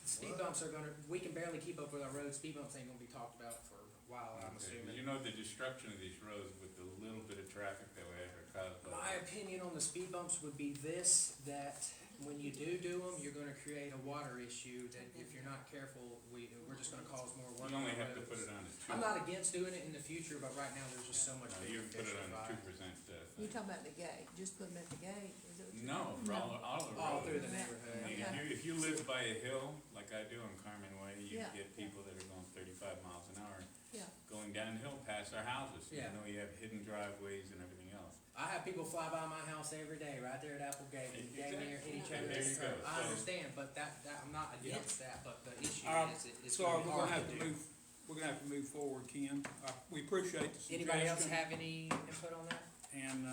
Speed bumps are gonna, we can barely keep up with our roads. Speed bumps ain't gonna be talked about for a while, I'm
Okay, 'cause
assuming.
you know the destruction of these roads with the little bit of traffic that we have are caused by.
My opinion on the speed bumps would be this, that when you do them, you're gonna create a water issue that if you're not careful, we're just gonna cause more
You
work on
only
the
have to put
roads.
it on the two.
I'm not against doing it in the future, but right now there's just so much.
No, you can put it on the
fish to
2%
You're
thing.
talking about the gate, just put them at the gate, is it?
No, for all the roads.
All through the
I
neighborhood.
mean,
Okay.
if you live by a hill, like I do on Carmen Way, you
Yeah.
get people that are going 35 miles an hour
Yeah,
going downhill past our houses.
Yeah.
You know, you have hidden driveways and everything else.
I have people fly by my house every day, right there at Applegate, and dang near hit each other.
There you go.
I understand, but that, I'm not against that, but the issue
All right,
is, it's
sorry,
gonna be
we're gonna
hard
have
to
to
do.
move, we're gonna have to move forward, Ken. We appreciate the suggestion.
Anybody else have any input on that?
And,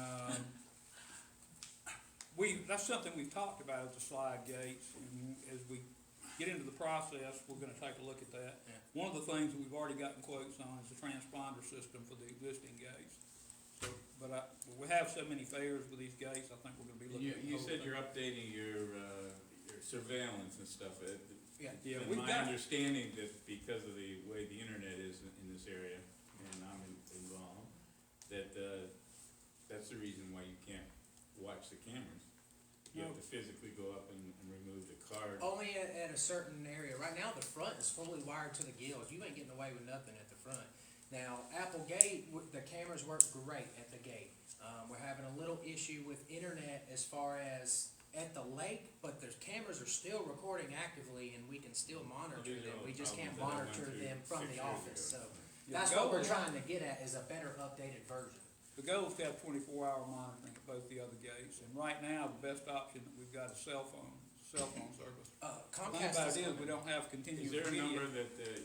that's something we've talked about at the slide gates, and as we get into the process, we're gonna take a look at that.
Yeah.
One of the things that we've already gotten quotes on is the transponder system for the existing gates. So, but we have so many failures with these gates, I think we're gonna be looking at the
You
whole
said
thing.
you're updating your surveillance and stuff.
Yeah.
Yeah,
And
we've
my
got-
understanding that because of the way the internet is in this area, and I'm involved, that, that's the reason why you can't watch the cameras. You have
No.
to physically go up and remove the card.
Only at a certain area. Right now, the front is fully wired to the gills. You ain't getting away with nothing at the front. Now, Applegate, the cameras work great at the gate. We're having a little issue with internet as far as at the lake, but the cameras are still recording actively and we can still monitor
These are
them.
all
We just can't
problems that I
monitor
went through
them from
6
the
years
office, so.
ago.
Yeah,
That's
the
what
goal
we're
is-
trying to get at, is a better updated version.
The goal is to have 24-hour monitoring at both the other gates, and right now, the best option that we've got is cell phone service. The thing
Comcast
about
is
it is, we
coming.
don't have
Is
continuous
there a number
video.
that,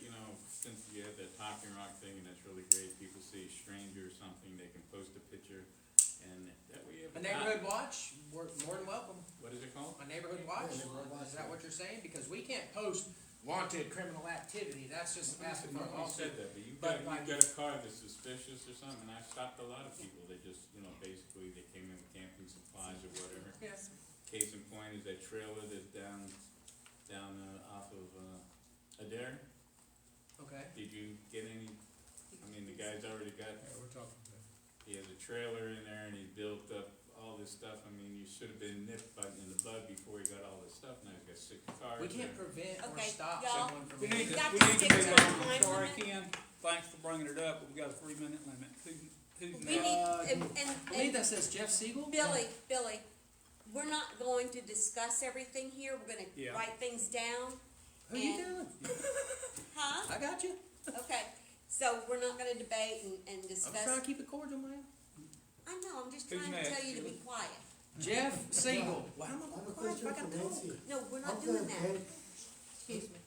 since you have that Talking Rock thing, and that's really great, people see a stranger or something, they can post a picture, and that way you have.
A neighborhood watch, we're more than welcome.
What is it called?
A neighborhood watch, is that what you're saying? Because we can't post wanted criminal activity, that's just asking for a
Nobody
lawsuit.
said that, but
But
you've got a car that's suspicious or something, and I've stopped a lot of people, they just, basically, they came in with camping supplies or whatever.
Yes.
Case in point is that trailer that's down, off of, Adair.
Okay.
Did you get any, the guy's already got,
Yeah, we're talking about.
he has a trailer in there and he built up all this stuff, you should have been nipped in the bud before he got all this stuff, now he's got 6 cars.
We can't
there.
prevent or
Okay,
stop
y'all,
someone from.
We need
We've
to,
got
we
to
need to
stick
move
to
on.
our time
I'm sorry,
limit.
Ken, thanks for bringing it up, but we've got a 3-minute limit. Who's
We
next?
need,
I believe that says Jeff Siegel?
Billy, we're not going to discuss everything here, we're gonna
Yeah.
write things down.
Who you
And-
doing?
Huh?
I got you.
Okay, so we're not gonna debate and
I'm just
discuss.
trying to keep it cordial, man.
I know, I'm just
Who's
trying to
next,
tell you to be
Julie?
quiet.
Jeff Siegel. Why am I
I have
going
a
quiet if
question
I
for
got to talk?
Nancy.
No, we're not
Of
doing
the
that.
bad-
Excuse me.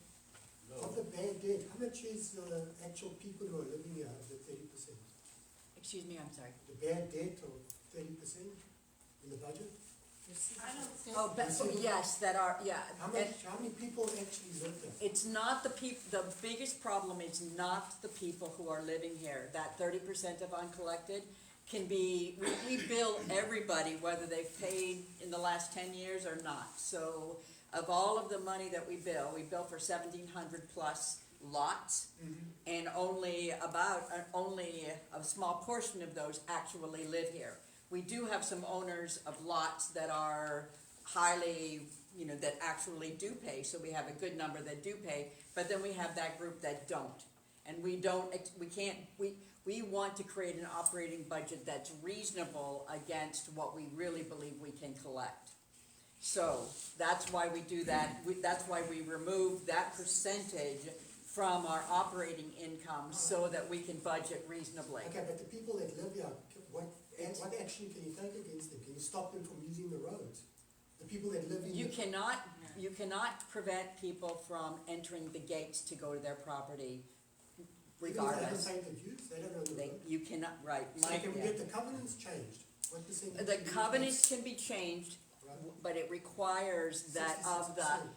Of the bad debt, how much is the actual people who are living here, of the 30%?
Excuse me, I'm sorry.
The bad debt of 30% in the budget?
Oh, yes, that are, yeah.
How many people actually live there?
It's not the biggest problem is not the people who are living here. That 30% of uncollected can be, we bill everybody, whether they've paid in the last 10 years or not. So of all of the money that we bill for 1,700 plus lots, and only a small portion of those actually live here. We do have some owners of lots that are highly, that actually do pay, so we have a good number that do pay, but then we have that group that don't. And we want to create an operating budget that's reasonable against what we really believe we can collect. So, that's why we do that, that's why we remove that percentage from our operating income so that we can budget reasonably.
Okay, but the people that live here, what action can you take against them? Can you stop them from using the roads? The people that live in.
You cannot prevent people from entering the gates to go to their property regardless.
Even if they haven't paid the dues, they don't own the road.
You cannot, right.
So
Mike,
can we
yeah.
get the covenants changed? What percentage?
The covenants can be changed,
Right.
but it requires that of
66%.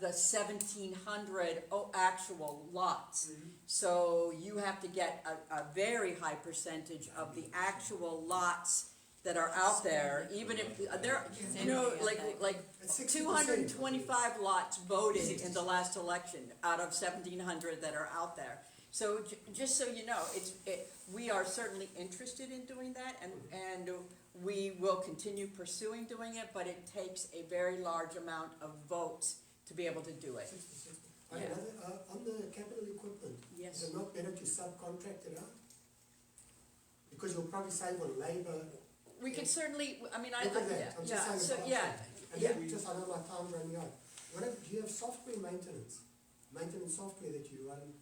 the 1,700 actual lots.
Mhm.
So you have to get a very high percentage of the actual lots that are out there, even if, there, like
It's 60%.
225 lots voted in the last election out of 1,700 that are out there. So just so you know, we are certainly interested in doing that, and we will continue pursuing doing it, but it takes a very large amount of votes to be able to do it.
60%.
Yeah.
On the capital equipment,
Yes.
is it not better to subcontract it out? Because you'll probably save on labor.
We could certainly, I mean,
Look at that, I'm just saying.
so,
it's an
yeah,
option. And
yeah.
then just, I know my time's running out. Do you have software maintenance software that you run?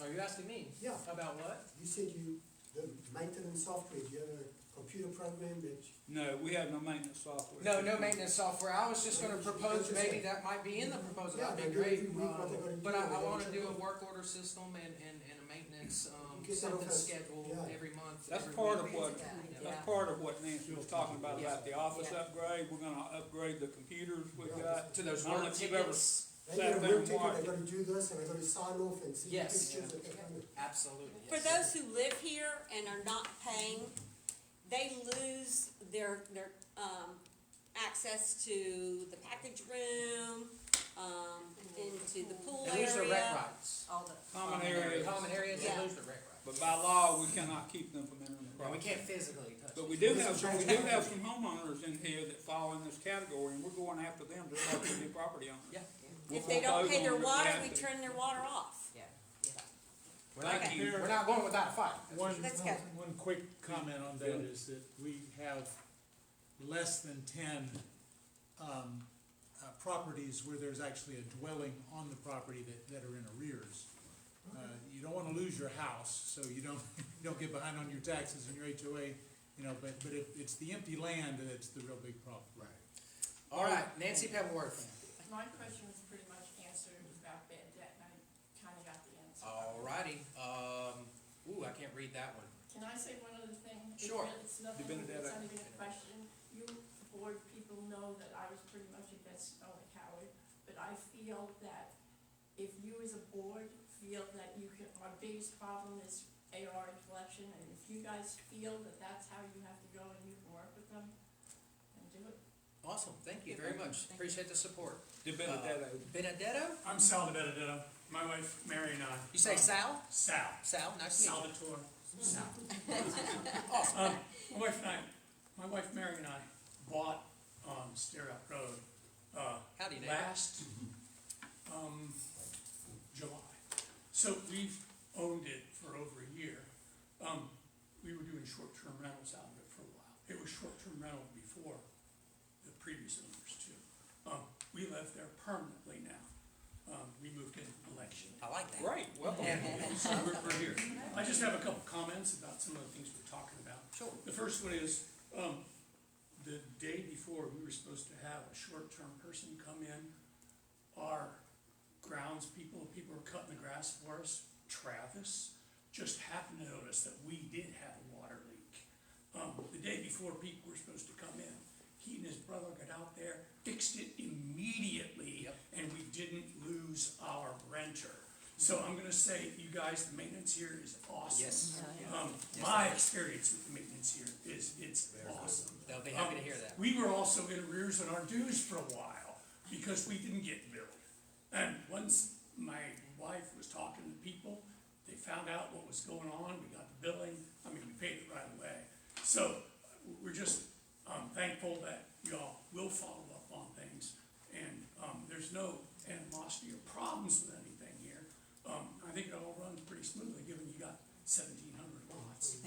Are you asking me?
Yeah,
About what?
you said you the maintenance software, do you have a computer program that?
No, we have no maintenance software.
No maintenance software. I was just gonna propose, maybe that might be in the proposal,
Yeah,
that'd be
they do
great.
every week what they're gonna
But
do,
I
they're gonna
wanna
check
do a
on.
work order system and a maintenance,
You get that
something
off us,
scheduled
yeah.
every month.
That's
every
part
week.
of what,
Yeah.
that's part of what Nancy was talking about
Yeah.
the office
Yeah.
upgrade. We're gonna upgrade the computers we've
Yeah.
got.
To those
I don't know
work
if you've ever
tickets.
They
sat
get a
there
work
and
ticket,
watched.
they gotta do this, and they gotta sign off and see the
Yes.
pictures that they're coming.
Absolutely,
For
yes.
those who live here and are not paying, they lose their, access to the package room, into the pool
They lose their rec
area.
rights.
All the.
Common areas.
Common areas, they
Yeah.
lose their rec rights.
But by law, we cannot keep them from entering the
And we
property.
can't physically touch it.
But we do have some homeowners in here that fall in this category, and we're going after them just like we do property owners.
Yeah.
We'll
If they don't
foreclose
pay
on
their
them if
water,
have
we
to.
turn their water off.
Yeah, yeah.
Thank you.
We're not going without a fight.
One,
Let's go.
one quick comment on that is that we have less than 10 properties where there's actually a dwelling on the property that are in arrears. You don't wanna lose your house, so you don't, you don't get behind on your taxes and your HOA, you know, but if it's the empty land, that's the real big problem.
Right.
All right, Nancy Pebbles.
My question was pretty much answered about bad debt, and I kinda got the answer.
All righty, I can't read that one.
Can I say one other thing?
Sure.
It's nothing,
Benedetta.
it's not even a question. You board people know that I was pretty much a best known coward, but I feel that if you as a board feel that you can, our biggest problem is AR and collection, and if you guys feel that that's how you have to go and you can work with them, then do it.
Awesome, thank you very much. Appreciate the support.
De Benedetto.
Benedetto?
I'm Sal Benedetto. My wife Mary and I.
You say Sal?
Sal.
Sal, nice to meet you.
Salvatore. Sal.
Awesome.
My wife Mary and I bought Stair Up Road
Howdy, neighbor.
last July. So we've owned it for over a year. We were doing short-term rentals out of it for a while. It was short-term rental before the previous owners too. We live there permanently now. We moved in election.
I like that.
Great, welcome.
So we're here. I just have a couple comments about some of the things we're talking about.
Sure.
The first one is, the day before, we were supposed to have a short-term person come in. Our grounds people who were cutting the grass for us, Travis, just happened to notice that we did have a water leak. The day before people were supposed to come in, he and his brother got out there, fixed it immediately, and we didn't lose our renter. So I'm gonna say, you guys, the maintenance here is awesome.
Yes.
My experience with the maintenance here is, it's awesome.
They'll be happy to hear that.
We were also in arrears on our dues for a while, because we didn't get billed. And once my wife was talking to people, they found out what was going on, we got the billing, we paid it right away. So, we're just, thankful that y'all will follow up on things, and, there's no animosity or problems with anything here. I think it all runs pretty smoothly, given you got 1,700 lots.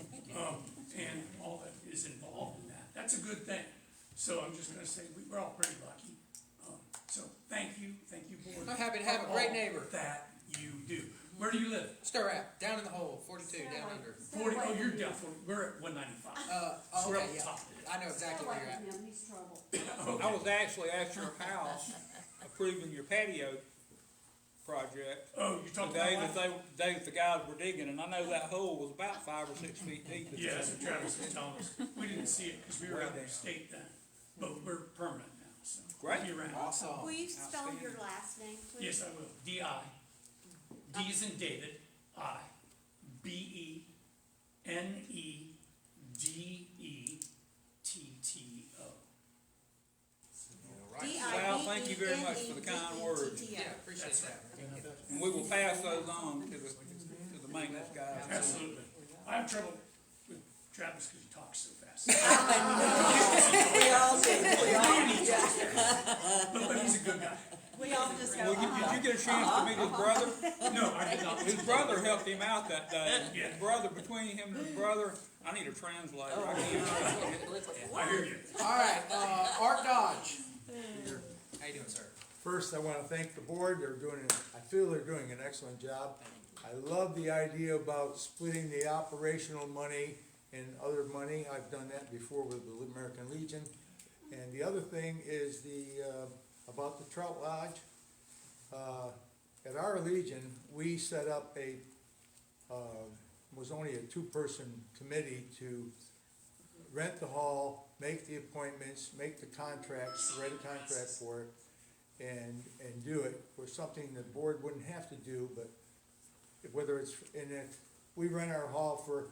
And all that is involved in that, that's a good thing. So I'm just gonna say, we're all pretty lucky. So, thank you, board.
I'm happy to have a great
for all
neighbor.
That you do. Where do you live?
Stir Rap, down in the hole, 42, down under.
40, oh, you're down 40, we're at 195. So we're
Okay,
up
yeah.
top.
I know exactly where you're at.
He's trouble.
I was actually at your house approving your patio project.
Oh, you're
The
talking
day
about
that
what?
day that the guys were digging, and I know that hole was about 5 or 6 feet deep.
Yeah, that's what Travis was telling us. We didn't see it because we were out of state then, but we're permanent now, so.
Great.
We'll be around.
Awesome.
Will you spell your
Outstanding.
last name, please?
Yes, I will. D-I, D is in David, I, B-E-N-E-D-E-T-T-O.
All right.
Well, thank you very much for the kind words.
Yeah, appreciate that.
And we will pass those on to the maintenance guys.
Absolutely. I have trouble with Travis because he talks so fast.
We all do, we all,
But he's a good guy.
We all just go,
Well, did you get a chance to meet his brother?
No, I did not.
His brother helped him out that day.
Yeah.
His brother, between him and his brother, I need a translator. I can't.
I hear you.
All right, Art Dodge. How you doing, sir?
First, I want to thank the board. I feel they're doing an excellent job. I love the idea about splitting the operational money and other money. I've done that before with the American Legion. And the other thing is about the Trout Lodge. At our Legion, we set up was only a two-person committee to rent the hall, make the appointments, make the contracts, write a contract for it, and do it for something the board wouldn't have to do, but whether it's, and if we rent our hall for,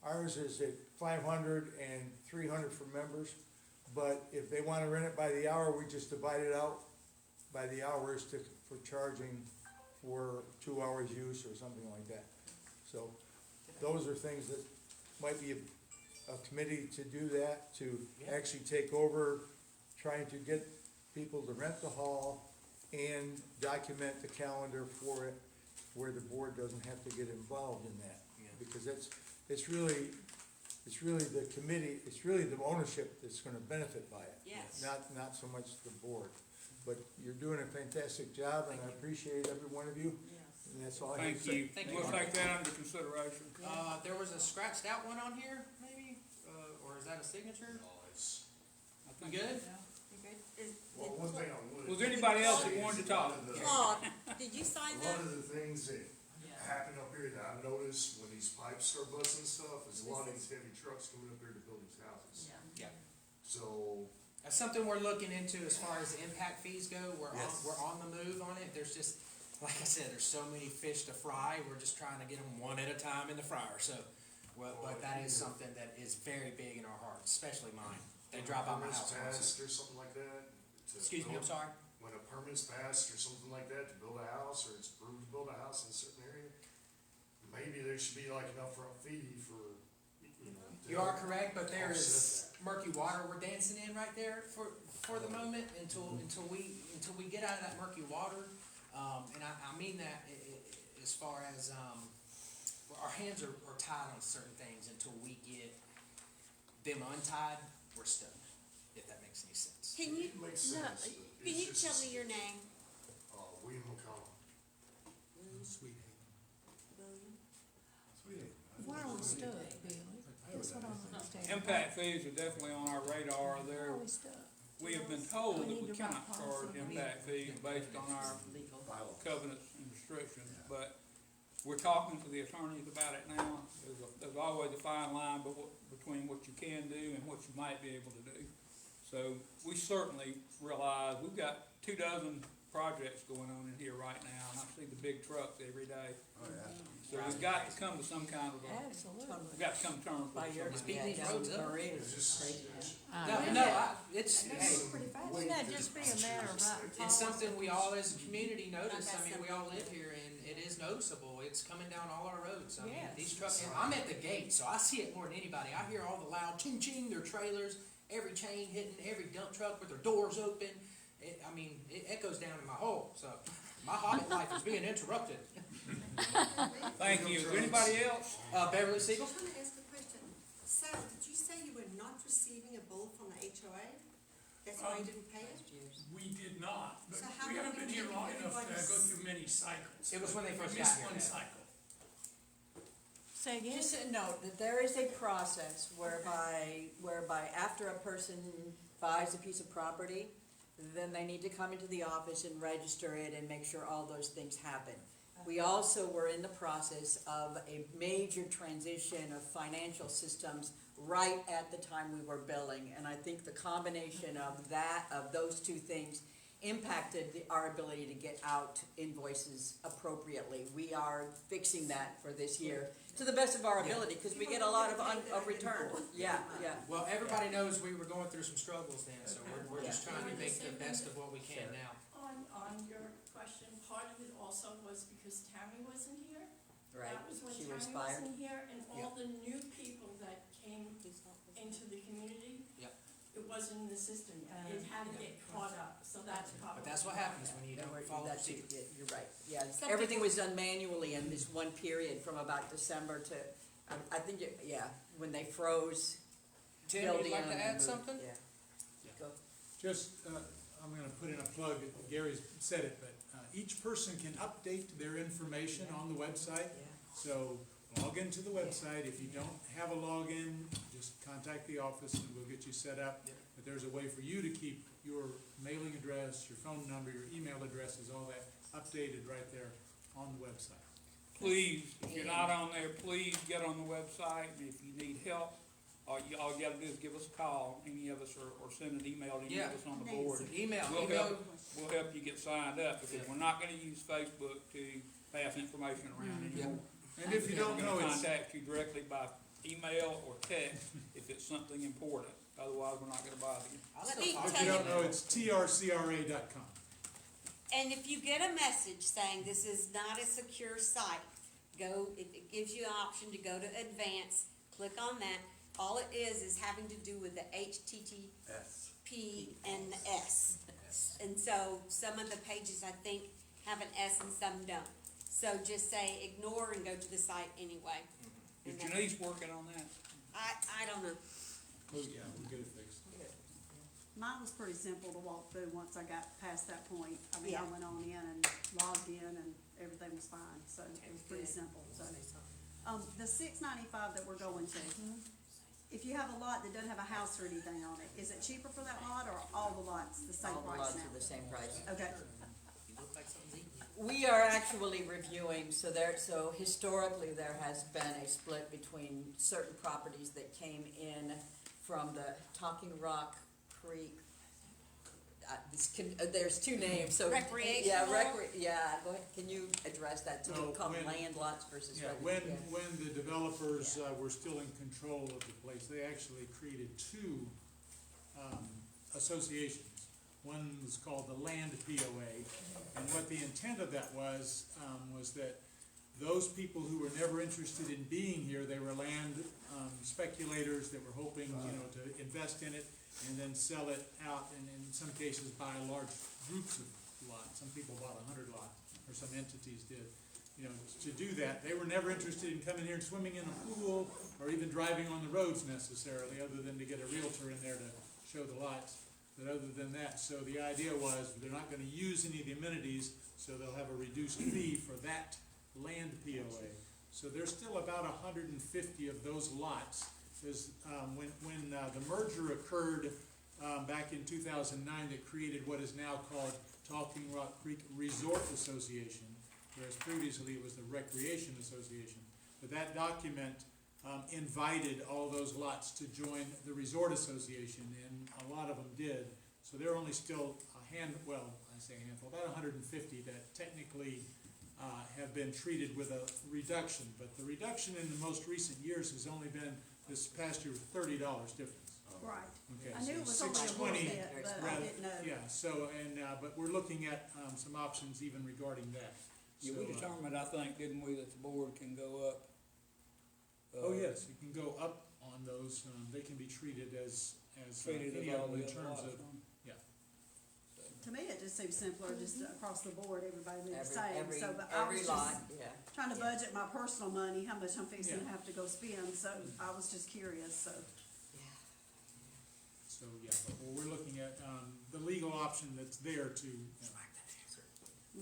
ours is at 500 and 300 for members, but if they wanna rent it by the hour, we just divide it out by the hours for charging for 2 hours use or something like that. So, those are things that might be a committee to do that, to actually take over, trying to get people to rent the hall and document the calendar for it, where the board doesn't have to get involved in that. Because it's really the committee, it's really the ownership that's gonna benefit by it.
Yes.
Not so much the board. But you're doing a fantastic job, and I appreciate every one of you, and that's all I have to
Thank
say.
you.
Thank you.
We'll take that under consideration.
There was a scratched out one on here, maybe, or is that a signature?
I
You
think-
good?
Well, one thing I would.
Was there anybody else that wanted to talk?
Claude, did you sign
One
that?
of the things that happen up here that I've noticed when these pipes start busting and stuff is a lot of these heavy trucks coming up here to build these houses.
Yeah.
So,
That's something we're looking into as far as the impact fees go.
Yes.
We're on the move on it. There's just, like I said, there's so many fish to fry. We're just trying to get them one at a time in the fryer. So, but that is something that is very big in our hearts, especially mine. They drive by my
permits
house.
passed or something like that. to
Excuse me, I'm
build-
sorry?
When a permit's passed or something like that to build a house, or it's approved to build a house in a certain area, maybe there should be like an upfront fee for, you know. to
You are
help
correct, but there is
offset
murky water we're dancing in right there for the moment until we get out of that murky water. And I mean that as far as our hands are tied on certain things until we get them untied. We're stuck. If that makes any sense.
Can you,
It makes sense, but
can you
it's
tell
just,
me your name?
William McConnell.
Sweet.
Why are we stuck, Billy? That's what I don't understand.
Impact fees are definitely on our radar.
Why
There,
are we stuck?
we have been told
We
that
need
we
to
cannot
write
charge
policy.
impact fees based on our
Legal.
covenants and restrictions, but we're talking to the attorneys about it now. There's always a fine line between what you can do and what you might be able to do. So we certainly realize we've got 24 projects going on in here right now, and I see the big trucks every day.
Oh, yeah.
So we've got to come to some kind of
Absolutely.
we've got to come to terms
By
with
your,
it.
Speed
yeah,
these
down
roads up.
Maria.
It's just,
It's hey,
Wouldn't that just be a matter of writing
it's
policy?
something we all as a community notice. I mean, we all live here and it is noticeable. It's coming down all our roads. I mean,
Yes.
these trucks, and I'm at the gate, so I see it more than anybody. I hear all the loud ching ching, their trailers, every chain hitting, every dump truck with their doors open. It echoes down in my hole, so my hobbit life is being interrupted.
Thank you. Is there anybody else?
Beverly Siegel?
I was gonna ask a question. Sal, did you say you were not receiving a bill from the HOA? That's why you didn't pay it?
We did not, but
So how
we haven't
come
been here long enough to
everybody's-
go through many cycles.
It was when they
We
first
missed
got here,
one
yeah.
cycle.
Say again?
Just a note that there is a process whereby after a person buys a piece of property, then they need to come into the office and register it and make sure all those things happen. We also were in the process of a major transition of financial systems right at the time we were billing. And I think the combination of those two things impacted our ability to get out invoices appropriately. We are fixing that for this year to the best of our ability, because we get a lot of return. Yeah.
Well, everybody knows we were going through some struggles then, so we're just trying to make the best of what we can now.
On your question, part of it also was because Tammy wasn't here.
Right,
That was when
she was
Tammy
fired.
wasn't here, and all the new people that came into the community,
Yep.
it wasn't in the system yet. It had to get caught up, so that's probably.
But that's what happens when you
Yeah,
don't follow
that's it,
procedure.
you're right, yeah, everything was done manually in this one period from about December to, I think, when they froze.
Tim,
filled
would you like
in
to
and
add
moved.
something?
Yeah. Go.
Just, I'm gonna put in a plug, Gary's said it, but, each person can update their information on the website. So log into the website. If you don't have a login, just contact the office and we'll get you set up. But there's a way for you to keep your mailing address, your phone number, your email addresses, all that updated right there on the website.
Please, if you're not on there, please get on the website, and if you need help, all you gotta do is give us a call, any of us, or send an email to any of us on the board.
Email.
We'll help you get signed up, because we're not gonna use Facebook to pass information around anymore.
And if you don't know,
We're gonna
it's,
contact you directly by email or text if it's something important, otherwise we're not gonna bother you.
if you don't know, it's TRCRA.com.
And if you get a message saying this is not a secure site, it gives you an option to go to advanced, click on that. All it is having to do with the HTTP and the S. And so some of the pages, I think, have an S and some don't. So just say ignore and go to the site anyway.
Is Janice working on that?
I don't know.
Oh, yeah, we'll get it fixed.
Mine was pretty simple to walk through once I got past that point. I mean, I
Yeah.
went on in and logged in and everything was fine, so it was pretty simple, so. The $6.95 that we're going to, if you have a lot that doesn't have a house or anything on it, is it cheaper for that lot or all the lots the same
All the
price
lots
now?
are the same price.
Okay,
We are actually reviewing, so historically, there has been a split between certain properties that came in from the Talking Rock Creek. There's two names, so.
Recreational?
Yeah, go ahead, can you address that, so
No,
we call them
when-
land lots versus
Yeah,
revenue?
when the developers were still in control of the place, they actually created two associations. One was called the Land POA, and what the intent of that was that those people who were never interested in being here, they were land speculators that were hoping, to invest in it and then sell it out, and in some cases buy large groups of lots. Some people bought 100 lots, or some entities did. To do that, they were never interested in coming here and swimming in a pool or even driving on the roads necessarily, other than to get a realtor in there to show the lots. But other than that, so the idea was they're not gonna use any of the amenities, so they'll have a reduced fee for that land POA. So there's still about 150 of those lots. There's, when the merger occurred back in 2009, that created what is now called Talking Rock Creek Resort Association, whereas previously it was the Recreation Association. But that document invited all those lots to join the Resort Association, and a lot of them did. So there are only still a handful, about 150 that technically have been treated with a reduction. But the reduction in the most recent years has only been, this past year, $30 difference.
right.
Okay,
I knew
so
it was only a little
620
bit, but I didn't know.
Yeah, so, but we're looking at some options even regarding that.
Yeah, we
So,
determined, I think, didn't we, that the board can go up?
Oh, yes, you can go up on those, they can be treated as
Treated
any
as
of
all
them
the
in
other
terms
lots,
of,
huh?
To me, it just seems simpler, just across the board, everybody being the same,
Every
so, but I was
every
just
lot, yeah.
trying to budget my personal money, how much I'm fixing to
Yeah.
have to go spend, so I was just curious, so.
so, yeah, but we're looking at the legal option that's there to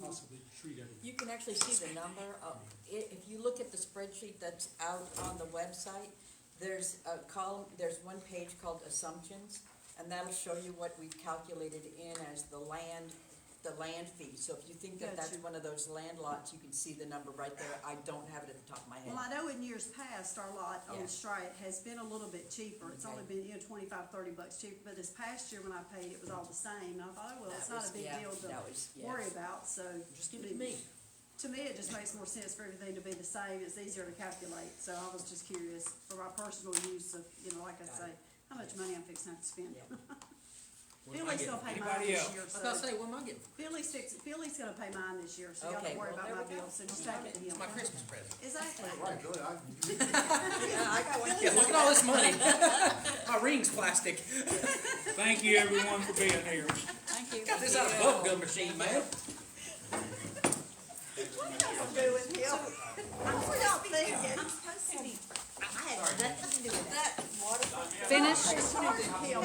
possibly treat everything.
You can actually see the number of, if you look at the spreadsheet that's out on the website, there's a column, there's one page called assumptions, and that'll show you what we've calculated in as the land fee. So if you think that that's
Gotcha.
one of those land lots, you can see the number right there. I don't have it at the top of my head.
Well, I know in years past, our lot
Yeah.
on Strite has been a little bit cheaper. It's only been, $25, $30 cheaper, but this past year when I paid, it was all the same. And I thought, oh, well, it's
That
not
was-
a big
yeah,
deal
that was-
to
yeah.
worry about, so.
Just give it to me.
To me, it just makes more sense for everything to be the same. It's easier to calculate, so I was just curious for my personal use of, like I
Got
say, how much money I'm fixing to have to spend.
Yeah.
Billy's gonna pay mine
Anybody
this
else?
year,
I was gonna
so.
say, what am I getting?
Billy's gonna pay mine this year, so y'all
Okay,
don't worry
well,
about
there
my
we go.
bills, so just take it to him.
It's my Christmas present.
Exactly.
Right, Billy,
Yeah, I got one.
Yeah, look at all this money. My ring's plastic.
Thank you, everyone, for being here.
Thank you.
Got this out of a bubble gum machine, man.
What does it do with him? What y'all thinking?
I had nothing to do with that.
Finish?
It started him,